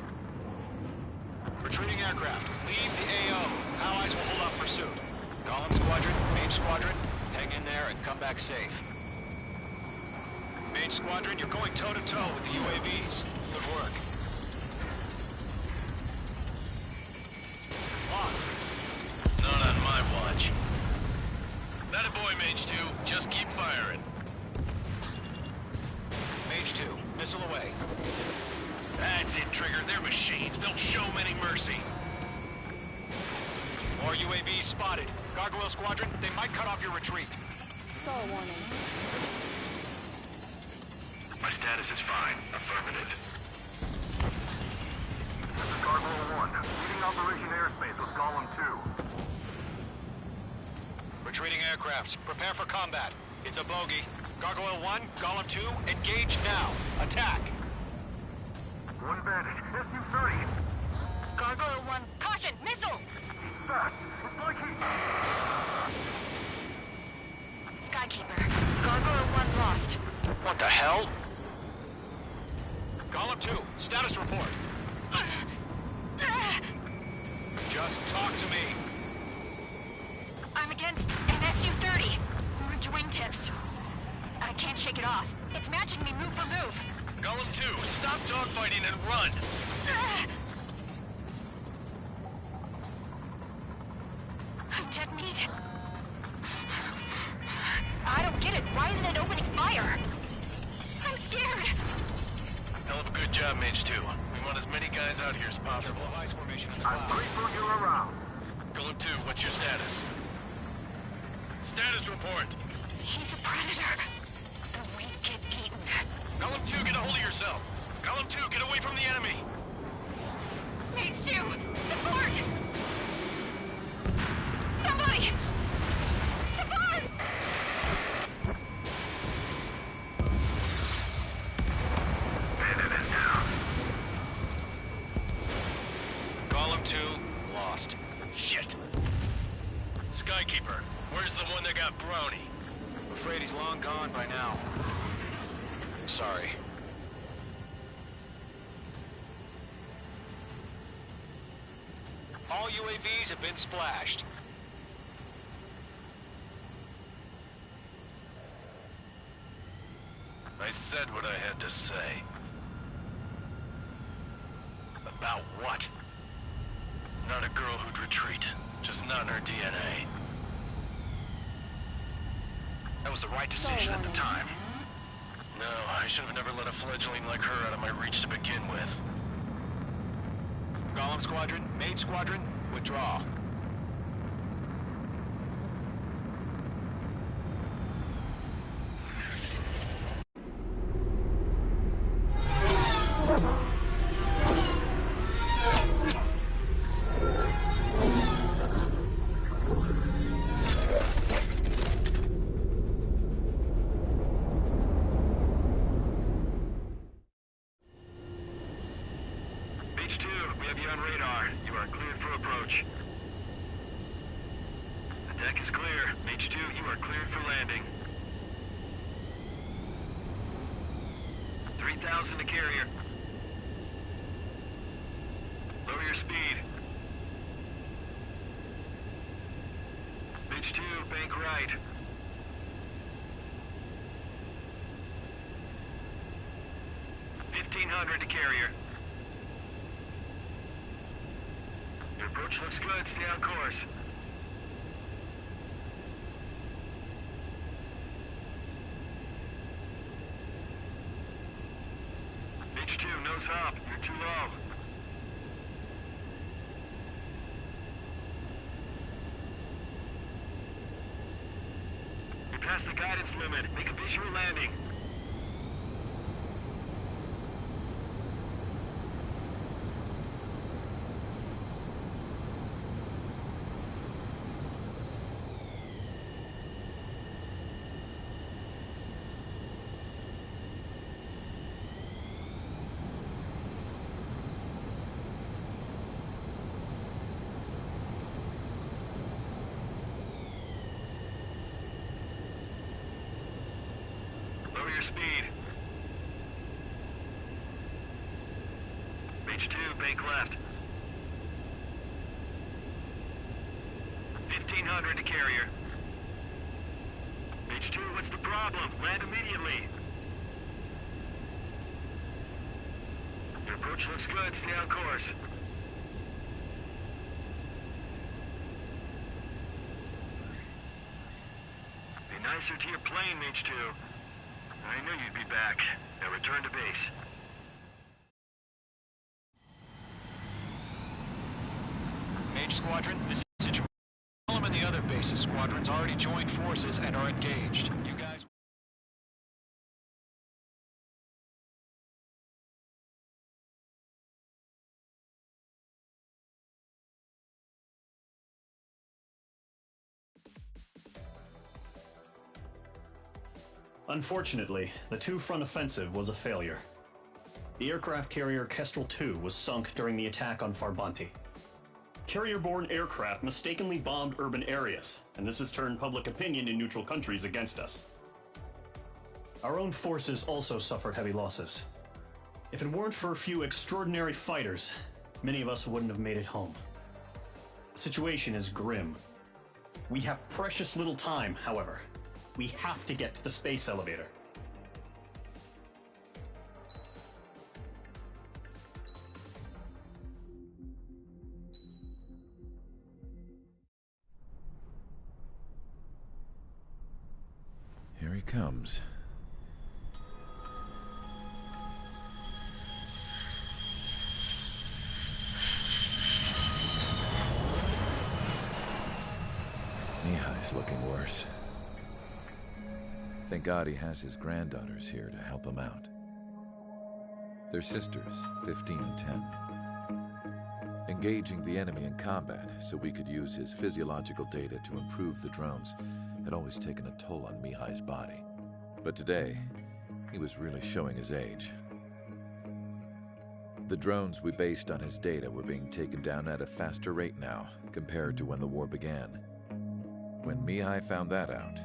Retreating aircraft, leave the AO. Allies will hold off pursuit. Golem Squadron, Mage Squadron, hang in there and come back safe. Mage Squadron, you're going toe-to-toe with the UAVs. Good work. Locked. Not on my watch. That a boy, Mage 2. Just keep firing. Mage 2, missile away. That's it, Trigger. They're machines. Don't show them any mercy. More UAVs spotted. Gargoyle Squadron, they might cut off your retreat. Star warning. My status is fine. Affirmative. This is Gargoyle 1. Leading Operation Airspace with Golem 2. Retreating aircrafts, prepare for combat. It's a bogey. Gargoyle 1, Golem 2, engage now. Attack. One bandit. SU-30. Gargoyle 1, caution! Missile! Fast. It's like he... Skykeeper. Gargoyle 1 lost. What the hell? Golem 2, status report. Just talk to me. shake it off. It's matching me move for move. Golem 2, stop dogfighting and run! I'm dead meat. I don't get it. Why isn't it opening fire? I'm scared. Hell of a good job, Mage 2. We want as many guys out here as possible. I'm grateful you're around. Golem 2, what's your status? Status report! He's a predator. The weak get eaten. Golem 2, get a hold of yourself! Golem 2, get away from the enemy! Mage 2, support! Somebody! Support! Bandit is down. Golem 2, lost. Shit! Skykeeper, where's the one that got Brownie? I'm afraid he's long gone by now. Sorry. All UAVs have been splashed. I said what I had to say. About what? Not a girl who'd retreat. Just not in her DNA. That was the right decision at the time. No, I should have never let a fledgling like her out of my reach to begin with. Golem Squadron, Mage Squadron, withdraw. Beach 2, we have you on radar. You are cleared for approach. The deck is clear. Beach 2, you are cleared for landing. 3,000 to carrier. Lower your speed. Beach 2, bank right. $1,500 to carrier. Your approach looks good. Stay on course. Beach 2, nose up. You're too low. You're past the guidance limit. Make a visual landing. Lower your speed. Beach 2, bank left. 1,500 to carrier. Beach 2, what's the problem? Land immediately. Your approach looks good. Stay on course. Be nicer to your plane, Mage 2. I knew you'd be back. Now return to base. Mage Squadron, this is the situation. Golem and the other bases squadrons already joined forces and are engaged. You guys... Unfortunately, the two-front offensive was a failure. The aircraft carrier Kestrel 2 was sunk during the attack on Farbanti. Carrier-borne aircraft mistakenly bombed urban areas, and this has turned public opinion in neutral countries against us. Our own forces also suffered heavy losses. If it weren't for a few extraordinary fighters, many of us wouldn't have made it home. The situation is grim. We have precious little time, however. We have to get to the space elevator. comes. Mihai's looking worse. Thank God he has his granddaughters here to help him out. They're sisters, 15 and 10. Engaging the enemy in combat so we could use his physiological data to improve the drones had always taken a toll on Mihai's body. But today, he was really showing his age. The drones we based on his data were being taken down at a faster rate now compared to when the war began. When Mihai found that out,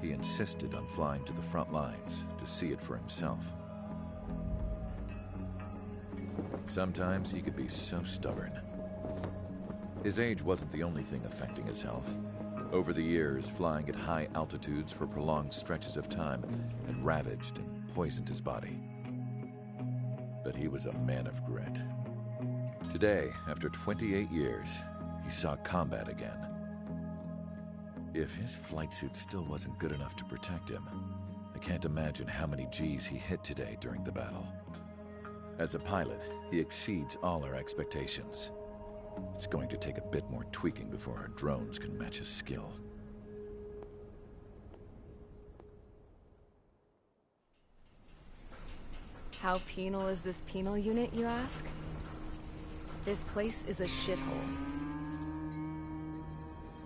he insisted on flying to the front lines to see it for himself. Sometimes he could be so stubborn. His age wasn't the only thing affecting his health. Over the years, flying at high altitudes for prolonged stretches of time had ravaged and poisoned his body. But he was a man of grit. Today, after 28 years, he saw combat again. If his flight suit still wasn't good enough to protect him, I can't imagine how many Gs he hit today during the battle. As a pilot, he exceeds all our expectations. It's going to take a bit more tweaking before our drones can match his skill. How penal is this penal unit, you ask? This place is a shithole.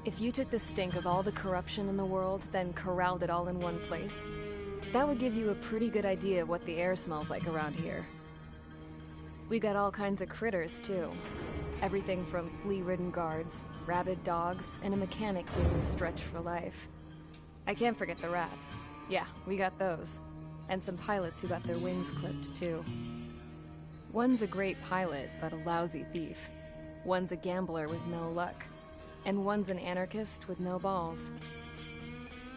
If you took the stink of all the corruption in the world, then corralled it all in one place, that would give you a pretty good idea of what the air smells like around here. We got all kinds of critters, too. Everything from flea-ridden guards, rabid dogs, and a mechanic doing the stretch for life. I can't forget the rats. Yeah, we got those. And some pilots who got their wings clipped, too. One's a great pilot, but a lousy thief. One's a gambler with no luck. And one's an anarchist with no balls.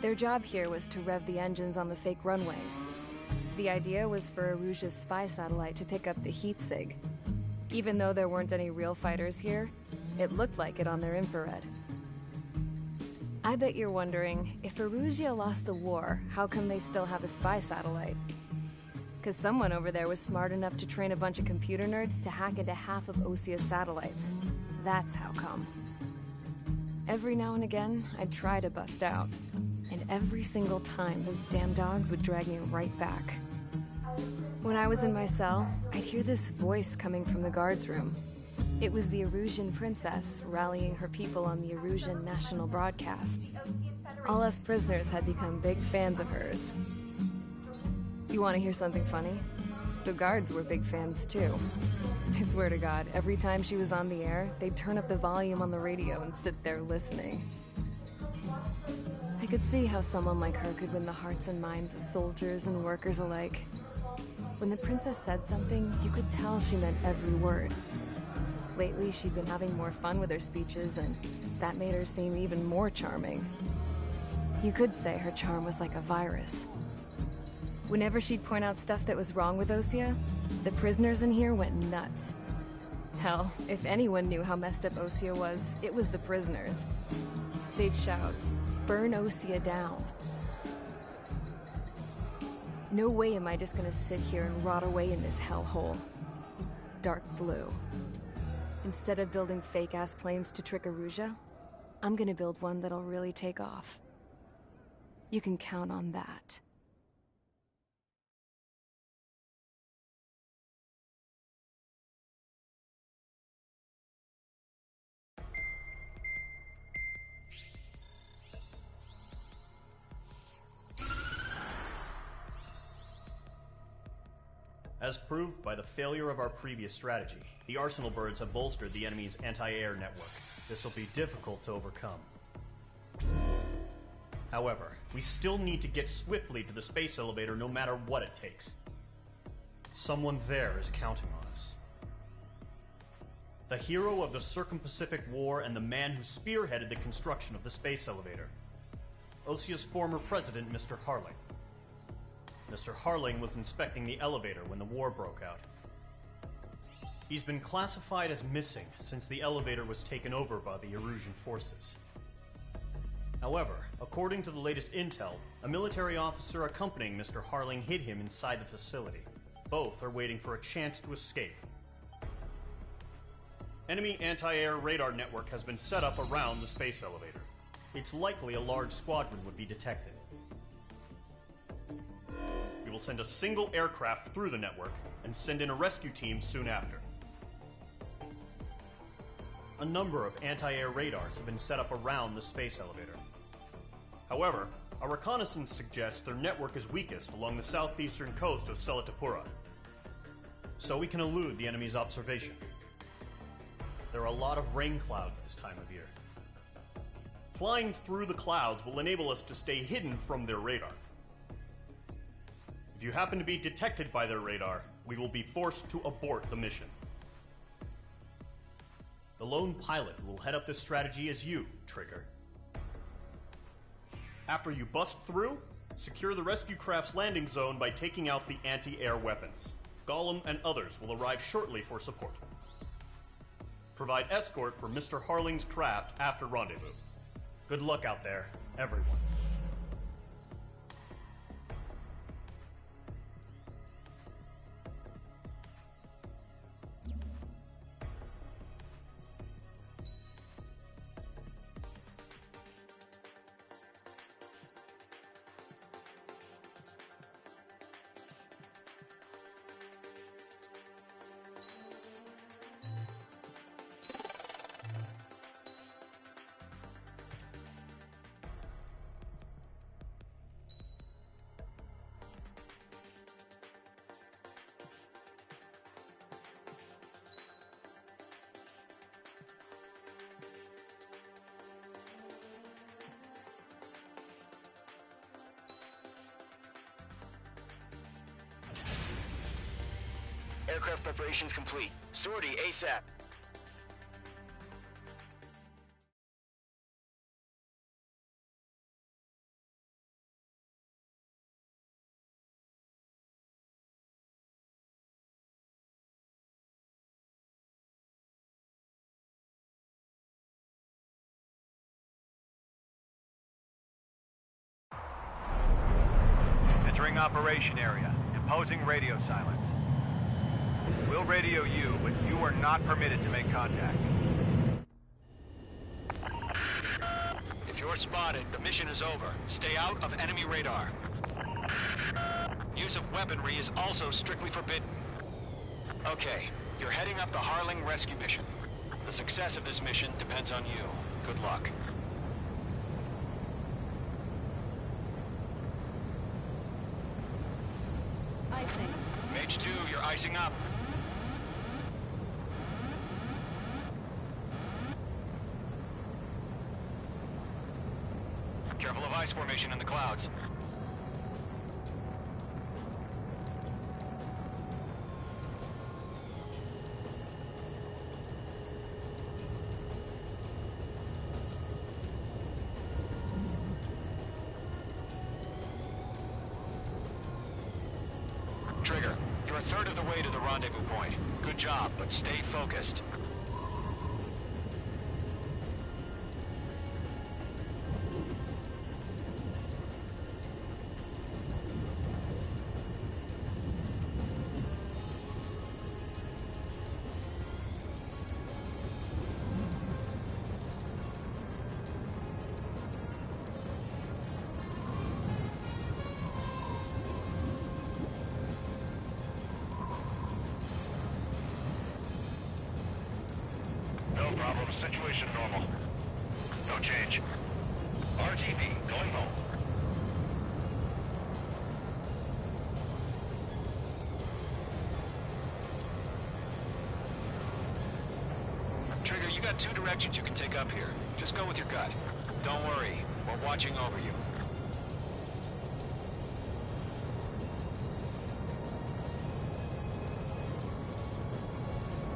Their job here was to rev the engines on the fake runways. The idea was for Erusia's spy satellite to pick up the heat sig. Even though there weren't any real fighters here, it looked like it on their infrared. I bet you're wondering, if Erusia lost the war, how come they still have a spy satellite? 'Cause someone over there was smart enough to train a bunch of computer nerds to hack into half of Osia's satellites. That's how come. Every now and again, I'd try to bust out. And every single time, those damn dogs would drag me right back. When I was in my cell, I'd hear this voice coming from the guards room. It was the Erusian princess rallying her people on the Erusian national broadcast. All us prisoners had become big fans of hers. You want to hear something funny? The guards were big fans too. I swear to God, every time she was on the air, they'd turn up the volume on the radio and sit there listening. I could see how someone like her could win the hearts and minds of soldiers and workers alike. When the princess said something, you could tell she meant every word. Lately, she'd been having more fun with her speeches, and that made her seem even more charming. You could say her charm was like a virus. Whenever she'd point out stuff that was wrong with Osia, the prisoners in here went nuts. Hell, if anyone knew how messed up Osia was, it was the prisoners. They'd shout, "Burn Osia down." No way am I just gonna sit here and rot away in this hellhole. Dark blue. Instead of building fake-ass planes to trick Erusia, I'm gonna build one that'll really take off. You can count on that. As proved by the failure of our previous strategy, the Arsenal birds have bolstered the enemy's anti-air network. This will be difficult to overcome. However, we still need to get swiftly to the space elevator no matter what it takes. Someone there is counting on us. The hero of the Circum-Pacific War and the man who spearheaded the construction of the space elevator. Osia's former president, Mr. Harling. Mr. Harling was inspecting the elevator when the war broke out. He's been classified as missing since the elevator was taken over by the Erusian forces. However, according to the latest intel, a military officer accompanying Mr. Harling hid him inside the facility. Both are waiting for a chance to escape. Enemy anti-air radar network has been set up around the space elevator. It's likely a large squadron would be detected. We will send a single aircraft through the network and send in a rescue team soon after. A number of anti-air radars have been set up around the space elevator. However, our reconnaissance suggests their network is weakest along the southeastern coast of Selatapura, so we can elude the enemy's observation. There are a lot of rain clouds this time of year. Flying through the clouds will enable us to stay hidden from their radar. If you happen to be detected by their radar, we will be forced to abort the mission. The lone pilot who will head up this strategy is you, Trigger. After you bust through, secure the rescue craft's landing zone by taking out the anti-air weapons. Gollum and others will arrive shortly for support. Provide escort for Mr. Harling's craft after rendezvous. Good luck out there, everyone. Aircraft preparations complete. Sortie ASAP. Entering operation area. Imposing radio silence. We'll radio you, but you are not permitted to make contact. If you're spotted, the mission is over. Stay out of enemy radar. Use of weaponry is also strictly forbidden. Okay, you're heading up the Harling rescue mission. The success of this mission depends on you. Good luck. Icing. Mage 2, you're icing up. Careful of ice formation in the clouds. Trigger, you're a third of the way to the rendezvous point. Good job, but stay focused. No problem. Situation normal. No change. RTV, going home. Trigger, you got two directions you can take up here. Just go with your gut. Don't worry, we're watching over you.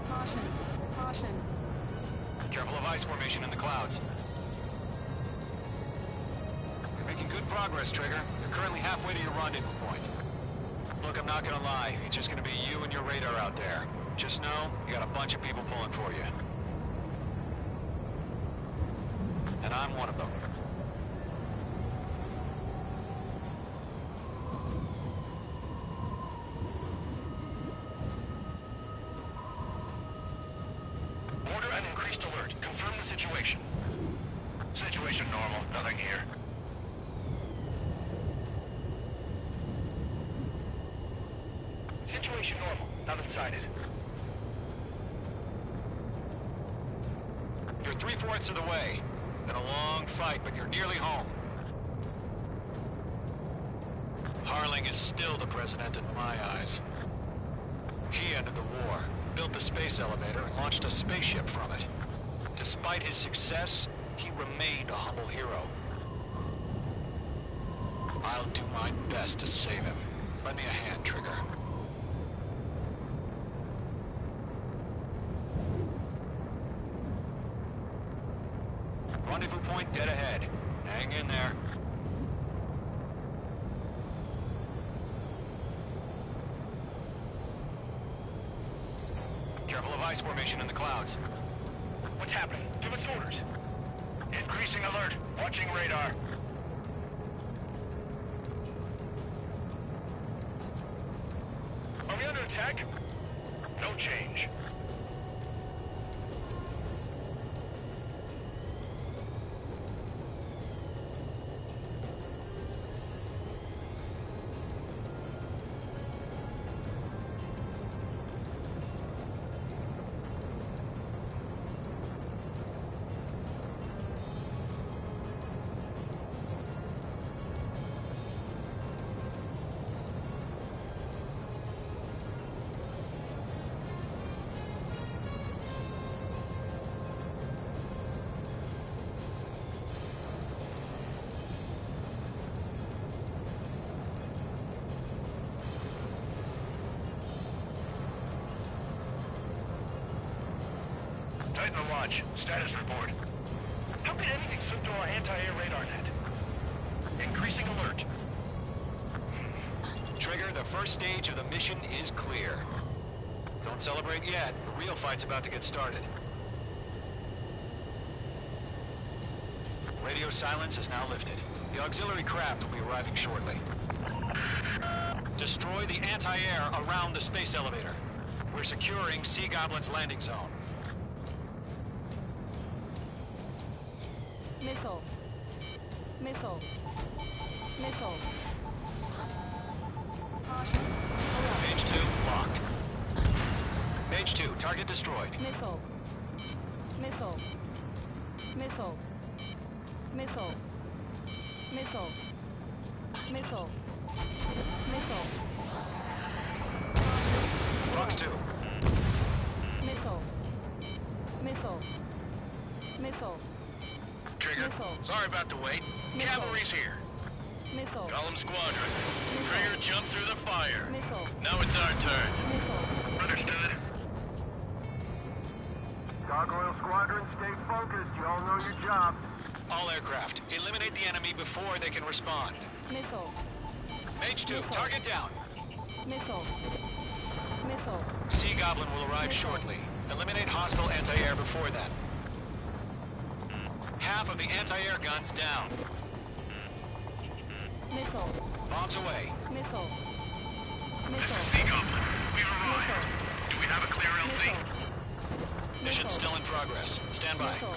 Caution. Caution. Careful of ice formation in the clouds. You're making good progress, Trigger. You're currently halfway to your rendezvous point. Look, I'm not gonna lie. It's just gonna be you and your radar out there. Just know, you got a bunch of people pulling for you. And I'm one of them. Situation normal. Nothing here. Situation normal. Nothing sighted. You're 3/4 of the way. Been a long fight, but you're nearly home. Harling is still the president in my eyes. He ended the war, built the space elevator, and launched a spaceship from it. Despite his success, he remained a humble hero. I'll do my best to save him. Lend me a hand, Trigger. Rendezvous point dead ahead. Hang in there. Careful of ice formation in the clouds. What's happening? Give us orders. Increasing alert. Watching radar. Are we under attack? No change. Titan the watch. Status report. How could anything slip through our anti-air radar net? Increasing alert. Trigger, the first stage of the mission is clear. Don't celebrate yet. The real fight's about to get started. Radio silence is now lifted. The auxiliary craft will be arriving shortly. Destroy the anti-air around the space elevator. We're securing Sea Goblin's landing zone. Missile. Missile. Missile. Page 2, locked. Page 2, target destroyed. Missile. Missile. Missile. Missile. Missile. Missile. Missile. Fox 2. Missile. Missile. Missile. Trigger. Missile. Sorry about the wait. Missile. Cavalry's here. Missile. Column Squadron. Trigger jumped through the fire. Missile. Now it's our turn. Missile. Understood. Gargoyle Squadron, stay focused. You all know your job. All aircraft, eliminate the enemy before they can respond. Missile. Mage 2, target down. Missile. Missile. Sea Goblin will arrive shortly. Eliminate hostile anti-air before that. Half of the anti-air guns down. Missile. Bombs away. Missile. This Missile. is Sea Goblin. We've arrived. Do we have a clear LC? Mission still in progress. Stand by. Missile.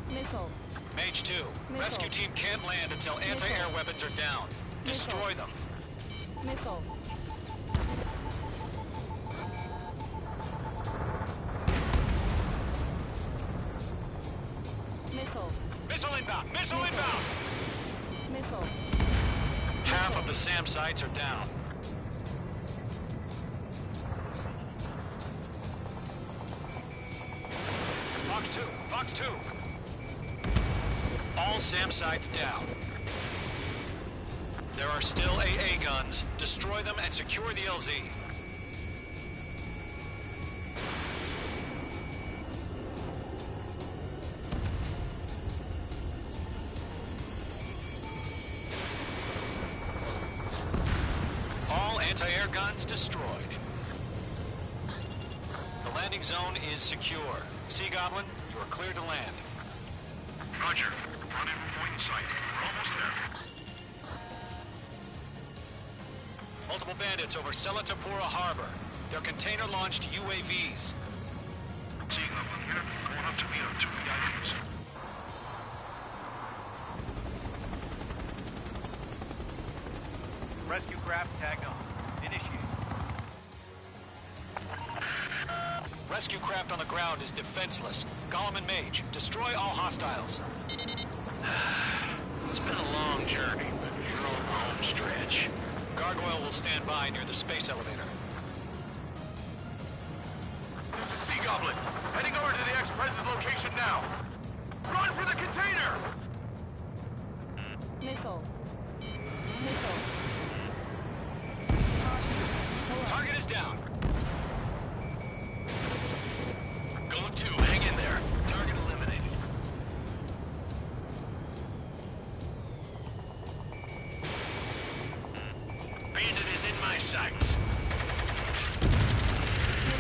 Missile. Mage 2, Missile. rescue team can't land until anti-air weapons are down. Destroy them. Missile. Missile. Missile inbound! Missile inbound! Missile. Half of the SAM sites are down. Fox 2, Fox 2. All SAM sites down. There are still AA guns. Destroy them and secure the LZ. All anti-air guns destroyed. The landing zone is secure. Sea Goblin, you are clear to land. Roger. Rendezvous point in sight. We're almost there. Multiple bandits over Selatapura Harbor. They're container-launched UAVs. Sea Goblin here. Going up to meet them. Rescue craft tagged on. Initiate. Rescue craft on the ground is defenseless. Gollum and Mage, destroy all hostiles. It's been a long journey, but you're on the home stretch. Gargoyle will stand by near the space elevator. This is Sea Goblin. Heading over to the X-Prez's location now. Run for the container! Missile. Target is down. Golem 2, hang in there. Target eliminated. Bandit is in my sights.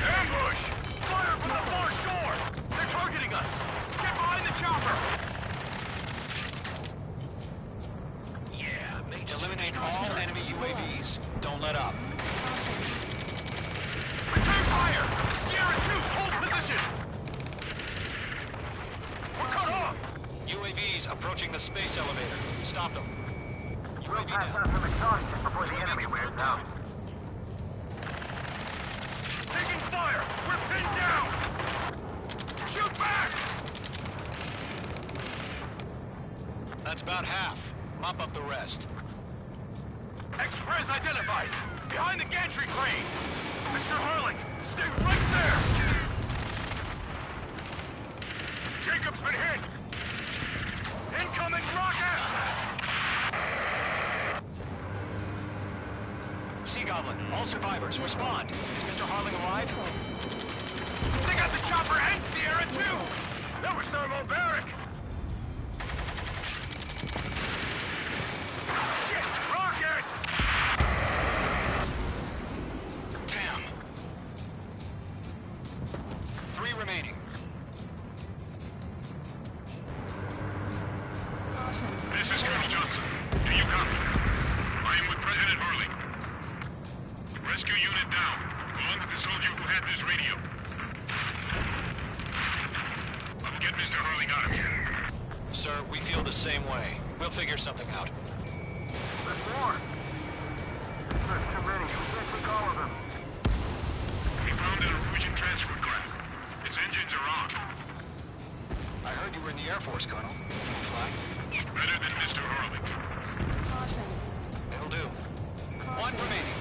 Ambush! Fire from the far shore! They're targeting us! Get behind the chopper! Yeah, Mage. Eliminate all enemy UAVs. Don't let up. Return fire! Sierra 2, hold position! We're cut off! UAVs approaching the space elevator. Stop them. We'll pass out some exhaustion before the enemy wears out. Taking fire! We're pinned down! Shoot back! That's about half. Mop up the rest. X-Prez identified! Behind the gantry crane! Mr. Harling, stay right there! Jacob's been hit! Incoming rocket! Sea Goblin, all survivors, respond. Is Mr. Harling alive? They got the chopper and Sierra too! That was thermobaric! Shit! Rocket! Damn. 3 remaining. This is Colonel Johnson. Do you copy? I am with President Harling. Rescue unit down, along with the soldier who had this radio. I'll get Mr. Harling out of here. Sir, we feel the same way. We'll figure something out. There's more. There's too many. We can't take all of them. We found an Erusian transfer craft. Its engines are on. I heard you were in the Air Force, Colonel. Can you fly? Better than Mr. Harling. It'll do. 1 remaining.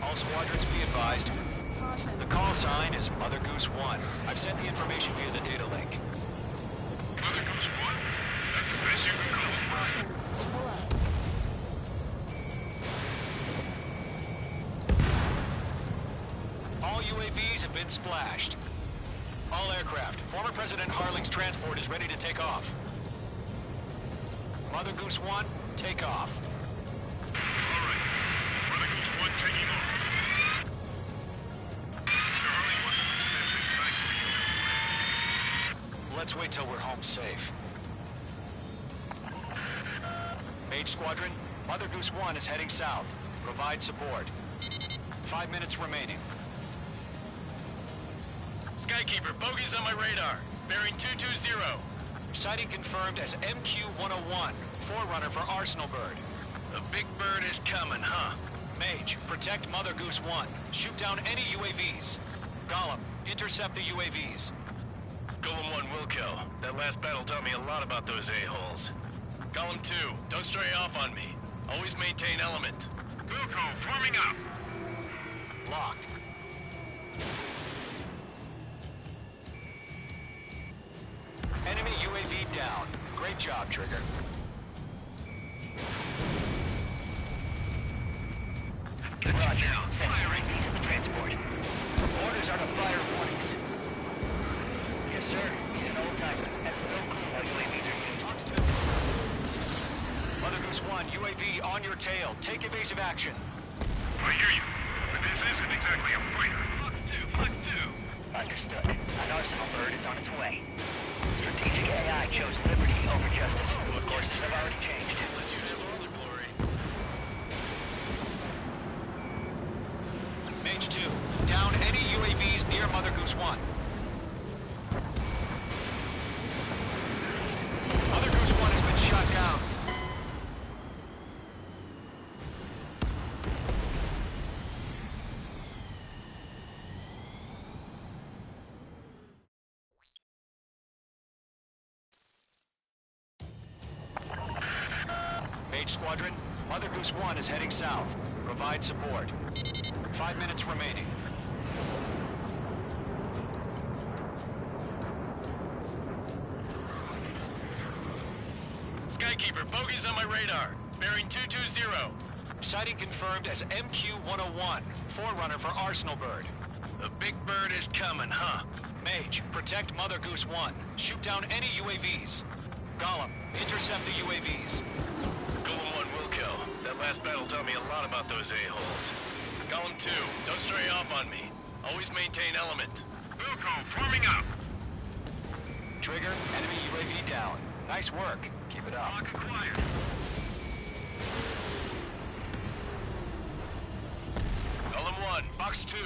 All squadrons be advised. The call sign is Mother Goose 1. I've sent the information via the data link. Mother Goose 1? That's the best you can call them. All UAVs have been splashed. All aircraft. Former President Harling's transport is ready to take off. Mother Goose 1, take off. All right. Mother Goose 1 taking off. Mr. Harling wants to extend his thanks for you. Let's wait till we're home safe. Mage Squadron, Mother Goose 1 is heading south. Provide support. 5 minutes remaining. Skykeeper, bogeys on my radar. Bearing 220. Sighting confirmed as MQ-101, forerunner for Arsenal Bird. The big bird is coming, huh? Mage, protect Mother Goose 1. Shoot down any UAVs. Gollum, intercept the UAVs. Golem 1 will kill. That last battle taught me a lot about those a-holes. Golem 2, don't stray off on me. Always maintain element. Wilco, forming up. Locked. Enemy UAV down. Great job, Trigger. Roger. Send UAVs to the transport. Orders are to fire once. Yes, sir. He's an old-timer. Has no clue how UAVs are used. Talks to. Mother Goose 1, UAV on your tail. Take evasive action. I hear you, but this isn't exactly a fighter. Fox 2. Understood. An Arsenal Bird is on its way. Strategic AI chose liberty over justice. Courses have already changed. Let's use it for all the glory. Mage 2, down any UAVs near Mother Goose 1. Mother Goose 1 has been shot down. Mage Squadron, Mother Goose 1 is heading south. Provide support. 5 minutes remaining. Skykeeper, bogey's on my radar. Bearing 220. Sighting confirmed as MQ-101, forerunner for Arsenal Bird. The big bird is coming, huh? Mage, protect Mother Goose 1. Shoot down any UAVs. Gollum, intercept the UAVs. Golem 1 will kill. That last battle taught me a lot about those a-holes. Golem 2, don't stray off on me. Always maintain element. Wilco, forming up. Trigger, enemy UAV down. Nice work. Keep it up. Lock acquired. Golem 1, box 2.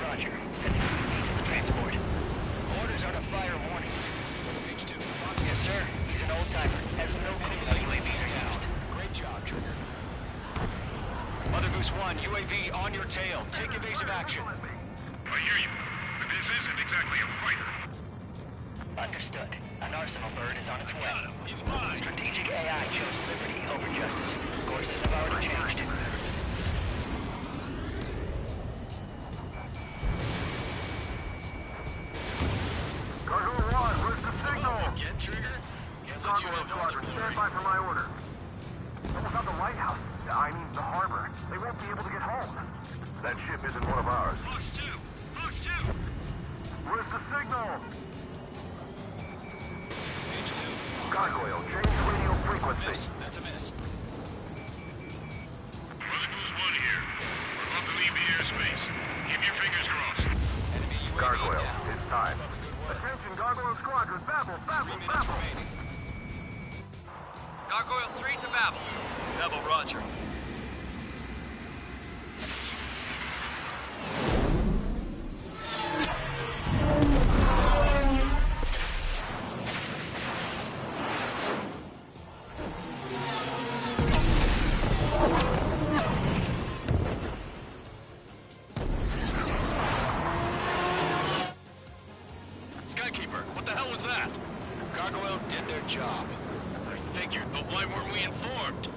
Roger. Sending UAVs to the transport. Orders are to fire warnings. H2. Yes, sir. He's an old-timer. Has no clue how UAVs are used. Great job, Trigger. Mother Goose 1, UAV on your tail. Take evasive action. I hear you, but this isn't exactly a fighter. Understood. An Arsenal Bird is on its way. He's mine. Strategic AI chose liberty over justice. Courses have already changed. Gargoyle 1, where's the signal? Get Trigger? Can't let you Gargoyle have Squadron, stand by for my order. Almost got the lighthouse. I mean, the harbor. They won't be able to get home. That ship isn't one of ours. Box 2! Box 2! Where's the signal? H2. Gargoyle, change radio frequency. Miss. That's a miss. Mother Goose 1 here. We're about to leave the airspace. Keep your fingers crossed. Enemy UAV Gargoyle, down. it's time. Good work. Attention, Gargoyle Squadron. Babel, 3 minutes remaining. Gargoyle 3 to Babel. Babel, roger. Skykeeper, what the hell was that? Gargoyle did their job. I figured, but why weren't we informed?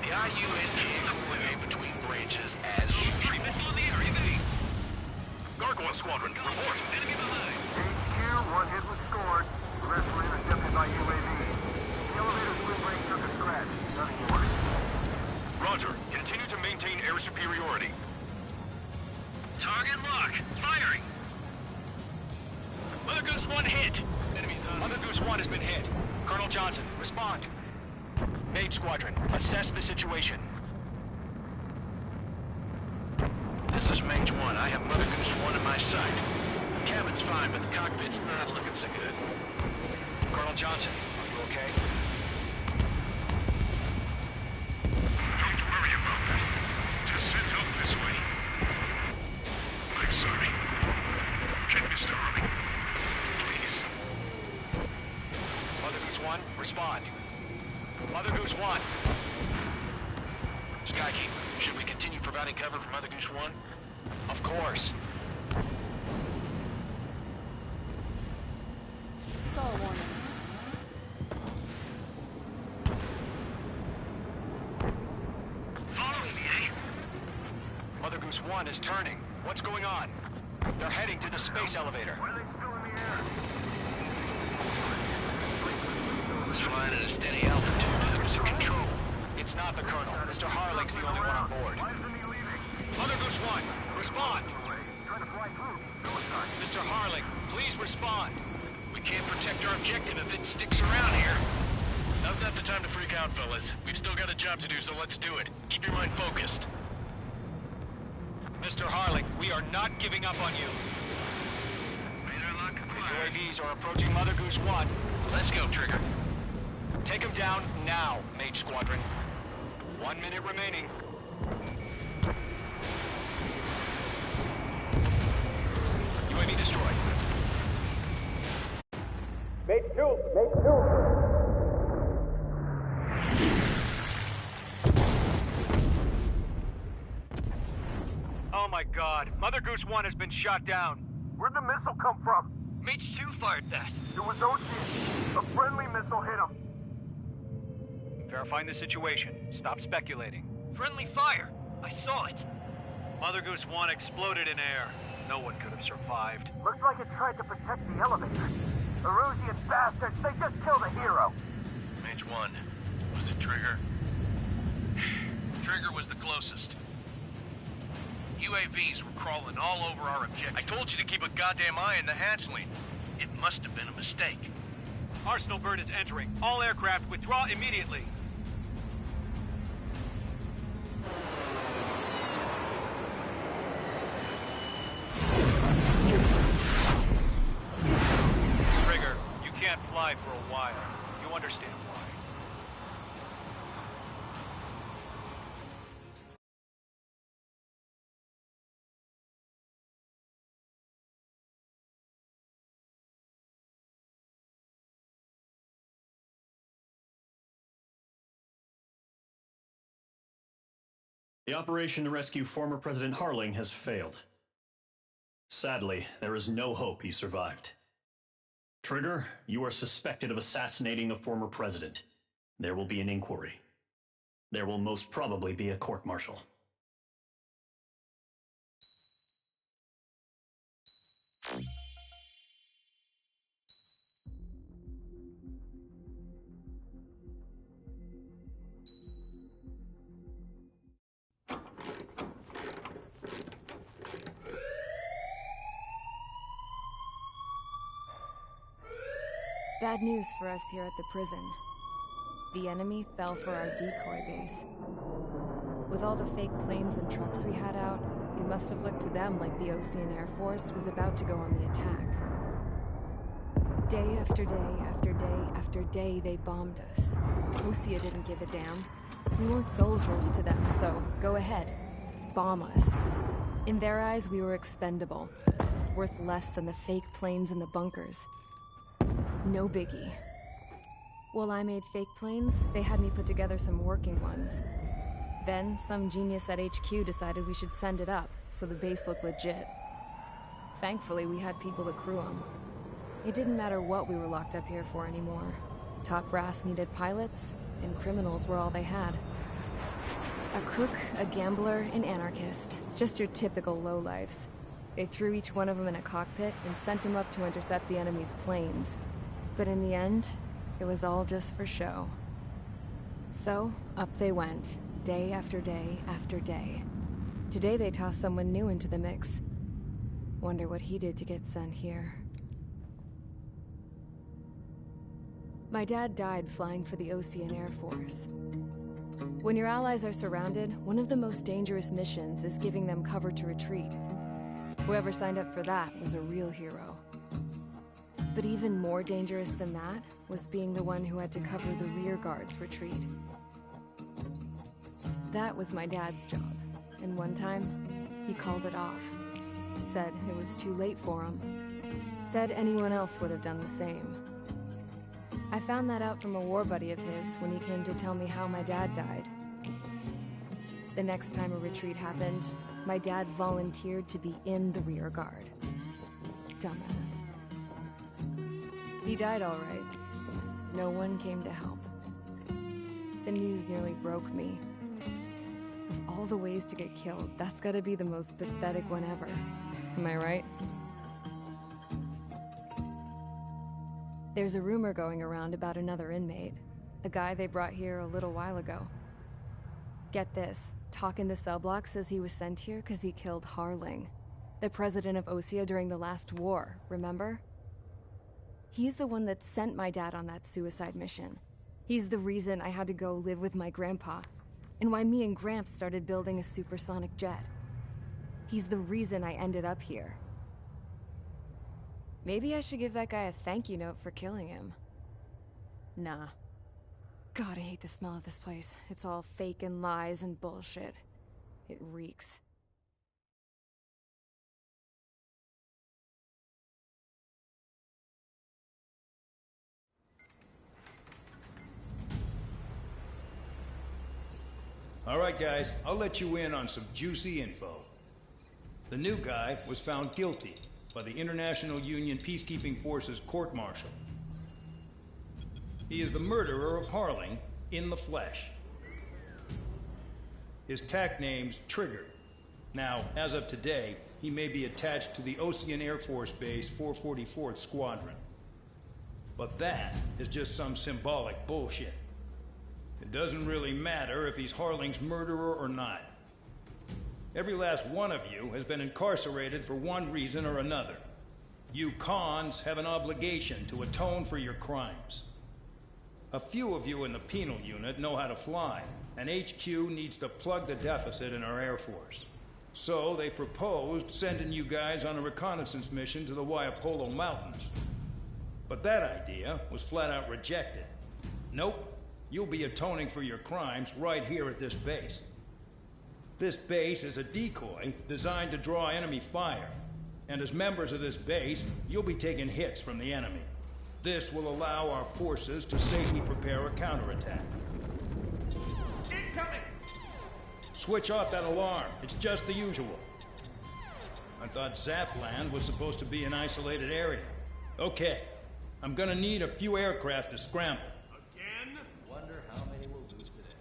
The IUNG deployed between branches as usual. on the area, Gargoyle Squadron, report. Enemy behind. HQ, 1 hit was scored. The rest were intercepted by UAV. The elevator's windbreak took a scratch. Nothing more. Roger. Continue to maintain air superiority. Target lock. Firing. Mother Goose 1 hit. Enemies on. Mother Goose 1 has been hit. Colonel Johnson, respond. Mage Squadron, assess the situation. This is Mage 1. I have Mother Goose 1 in my sight. The cabin's fine, but the cockpit's not looking so good. Colonel Johnson, are you okay? Don't worry about that. Just send help this way. I'm sorry. Get Mr. Harley. Please. Mother Goose 1, respond. Mother Goose 1. Skykeeper, should we continue providing cover for Mother Goose 1? Of course. Following me, eh? Mother Goose 1 is turning. What's going on? They're heading to the space elevator. Why are they still in the air? It's flying at a steady altitude. Losing control. It's not the Colonel. Mr. Harling's the only one on board. Why isn't he leaving? Mother Goose 1, respond. Trying to fly through. Suicide. Mr. Harling, please respond. We can't protect our objective if it sticks around here. Now's not the time to freak out, fellas. We've still got a job to do, so let's do it. Keep your mind focused. Mr. Harling, we are not giving up on you. The UAVs are approaching Mother Goose 1. Let's go, Trigger. Take him down now, Mage Squadron. 1 minute remaining. UAV destroyed. Mate 2! Mate 2! Oh my god. Mother Goose 1 has been shot down. Where'd the missile come from? Mage 2 fired that. It was Ocean. A friendly missile hit him. Verifying the situation. Stop speculating. Friendly fire! I saw it! Mother Goose 1 exploded in air. No one could have survived. Looks like it tried to protect the elevator. Erusian bastards, they just killed a hero. Mage 1. Was it Trigger? Trigger was the closest. UAVs were crawling all over our objective. I told you to keep a goddamn eye on the hatchling. It must have been a mistake. Arsenal bird is entering. All aircraft withdraw immediately. Trigger, you can't fly for a while. You understand why. The operation to rescue former President Harling has failed. Sadly, there is no hope he survived. Trigger, you are suspected of assassinating the former president. There will be an inquiry. There will most probably be a court-martial. Bad news for us here at the prison. The enemy fell for our decoy base. With all the fake planes and trucks we had out, it must have looked to them like the Osean Air Force was about to go on the attack. Day after day after day after day, they bombed us. Osea didn't give a damn. We weren't soldiers to them, so go ahead. Bomb us. In their eyes, we were expendable. Worth less than the fake planes in the bunkers. No biggie. While I made fake planes, they had me put together some working ones. Then, some genius at HQ decided we should send it up, so the base looked legit. Thankfully, we had people to crew them. It didn't matter what we were locked up here for anymore. Top brass needed pilots, and criminals were all they had. A crook, a gambler, an anarchist. Just your typical lowlifes. They threw each one of them in a cockpit and sent them up to intercept the enemy's planes. But in the end, it was all just for show. So, up they went, day after day after day. Today they tossed someone new into the mix. Wonder what he did to get sent here. My dad died flying for the Osean Air Force. When your allies are surrounded, one of the most dangerous missions is giving them cover to retreat. Whoever signed up for that was a real hero. But even more dangerous than that was being the one who had to cover the rear guard's retreat. That was my dad's job, and one time, he called it off. Said it was too late for him. Said anyone else would have done the same. I found that out from a war buddy of his when he came to tell me how my dad died. The next time a retreat happened, my dad volunteered to be in the rear guard. Dumbass. He died all right. No one came to help. The news nearly broke me. Of all the ways to get killed, that's gotta be the most pathetic one ever. Am I right? There's a rumor going around about another inmate. A guy they brought here a little while ago. Get this, talk in the cell block says he was sent here because he killed Harling, the president of Osea during the last war, remember? He's the one that sent my dad on that suicide mission. He's the reason I had to go live with my grandpa, and why me and Gramps started building a supersonic jet. He's the reason I ended up here. Maybe I should give that guy a thank you note for killing him. Nah. God, I hate the smell of this place. It's all fake and lies and bullshit. It reeks. All right, guys, I'll let you in on some juicy info. The new guy was found guilty by the International Union Peacekeeping Forces court-martial. He is the murderer of Harling in the flesh. His TAC name's Trigger. Now, as of today, he may be attached to the Osean Air Force Base 444th Squadron. But that is just some symbolic bullshit. It doesn't really matter if he's Harling's murderer or not. Every last one of you has been incarcerated for one reason or another. You cons have an obligation to atone for your crimes. A few of you in the penal unit know how to fly, and HQ needs to plug the deficit in our Air Force. So they proposed sending you guys on a reconnaissance mission to the Waiapolo Mountains. But that idea was flat out rejected. Nope, you'll be atoning for your crimes right here at this base. This base is a decoy designed to draw enemy fire. And as members of this base, you'll be taking hits from the enemy. This will allow our forces to safely prepare a counterattack. Incoming! Switch off that alarm. It's just the usual. I thought Zapland was supposed to be an isolated area. Okay, I'm gonna need a few aircraft to scramble. Again? Wonder how many we'll lose today.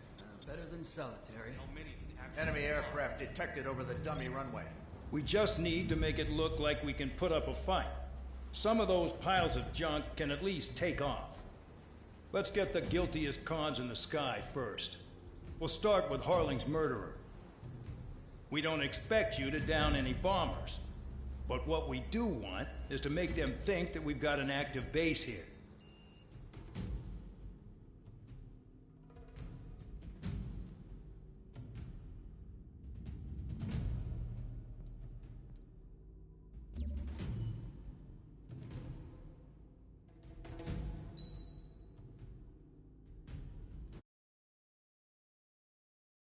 Better than solitary. How many can actually... Enemy aircraft detected over the dummy runway. We just need to make it look like we can put up a fight. Some of those piles of junk can at least take off. Let's get the guiltiest cons in the sky first. We'll start with Harling's murderer. We don't expect you to down any bombers. But what we do want is to make them think that we've got an active base here.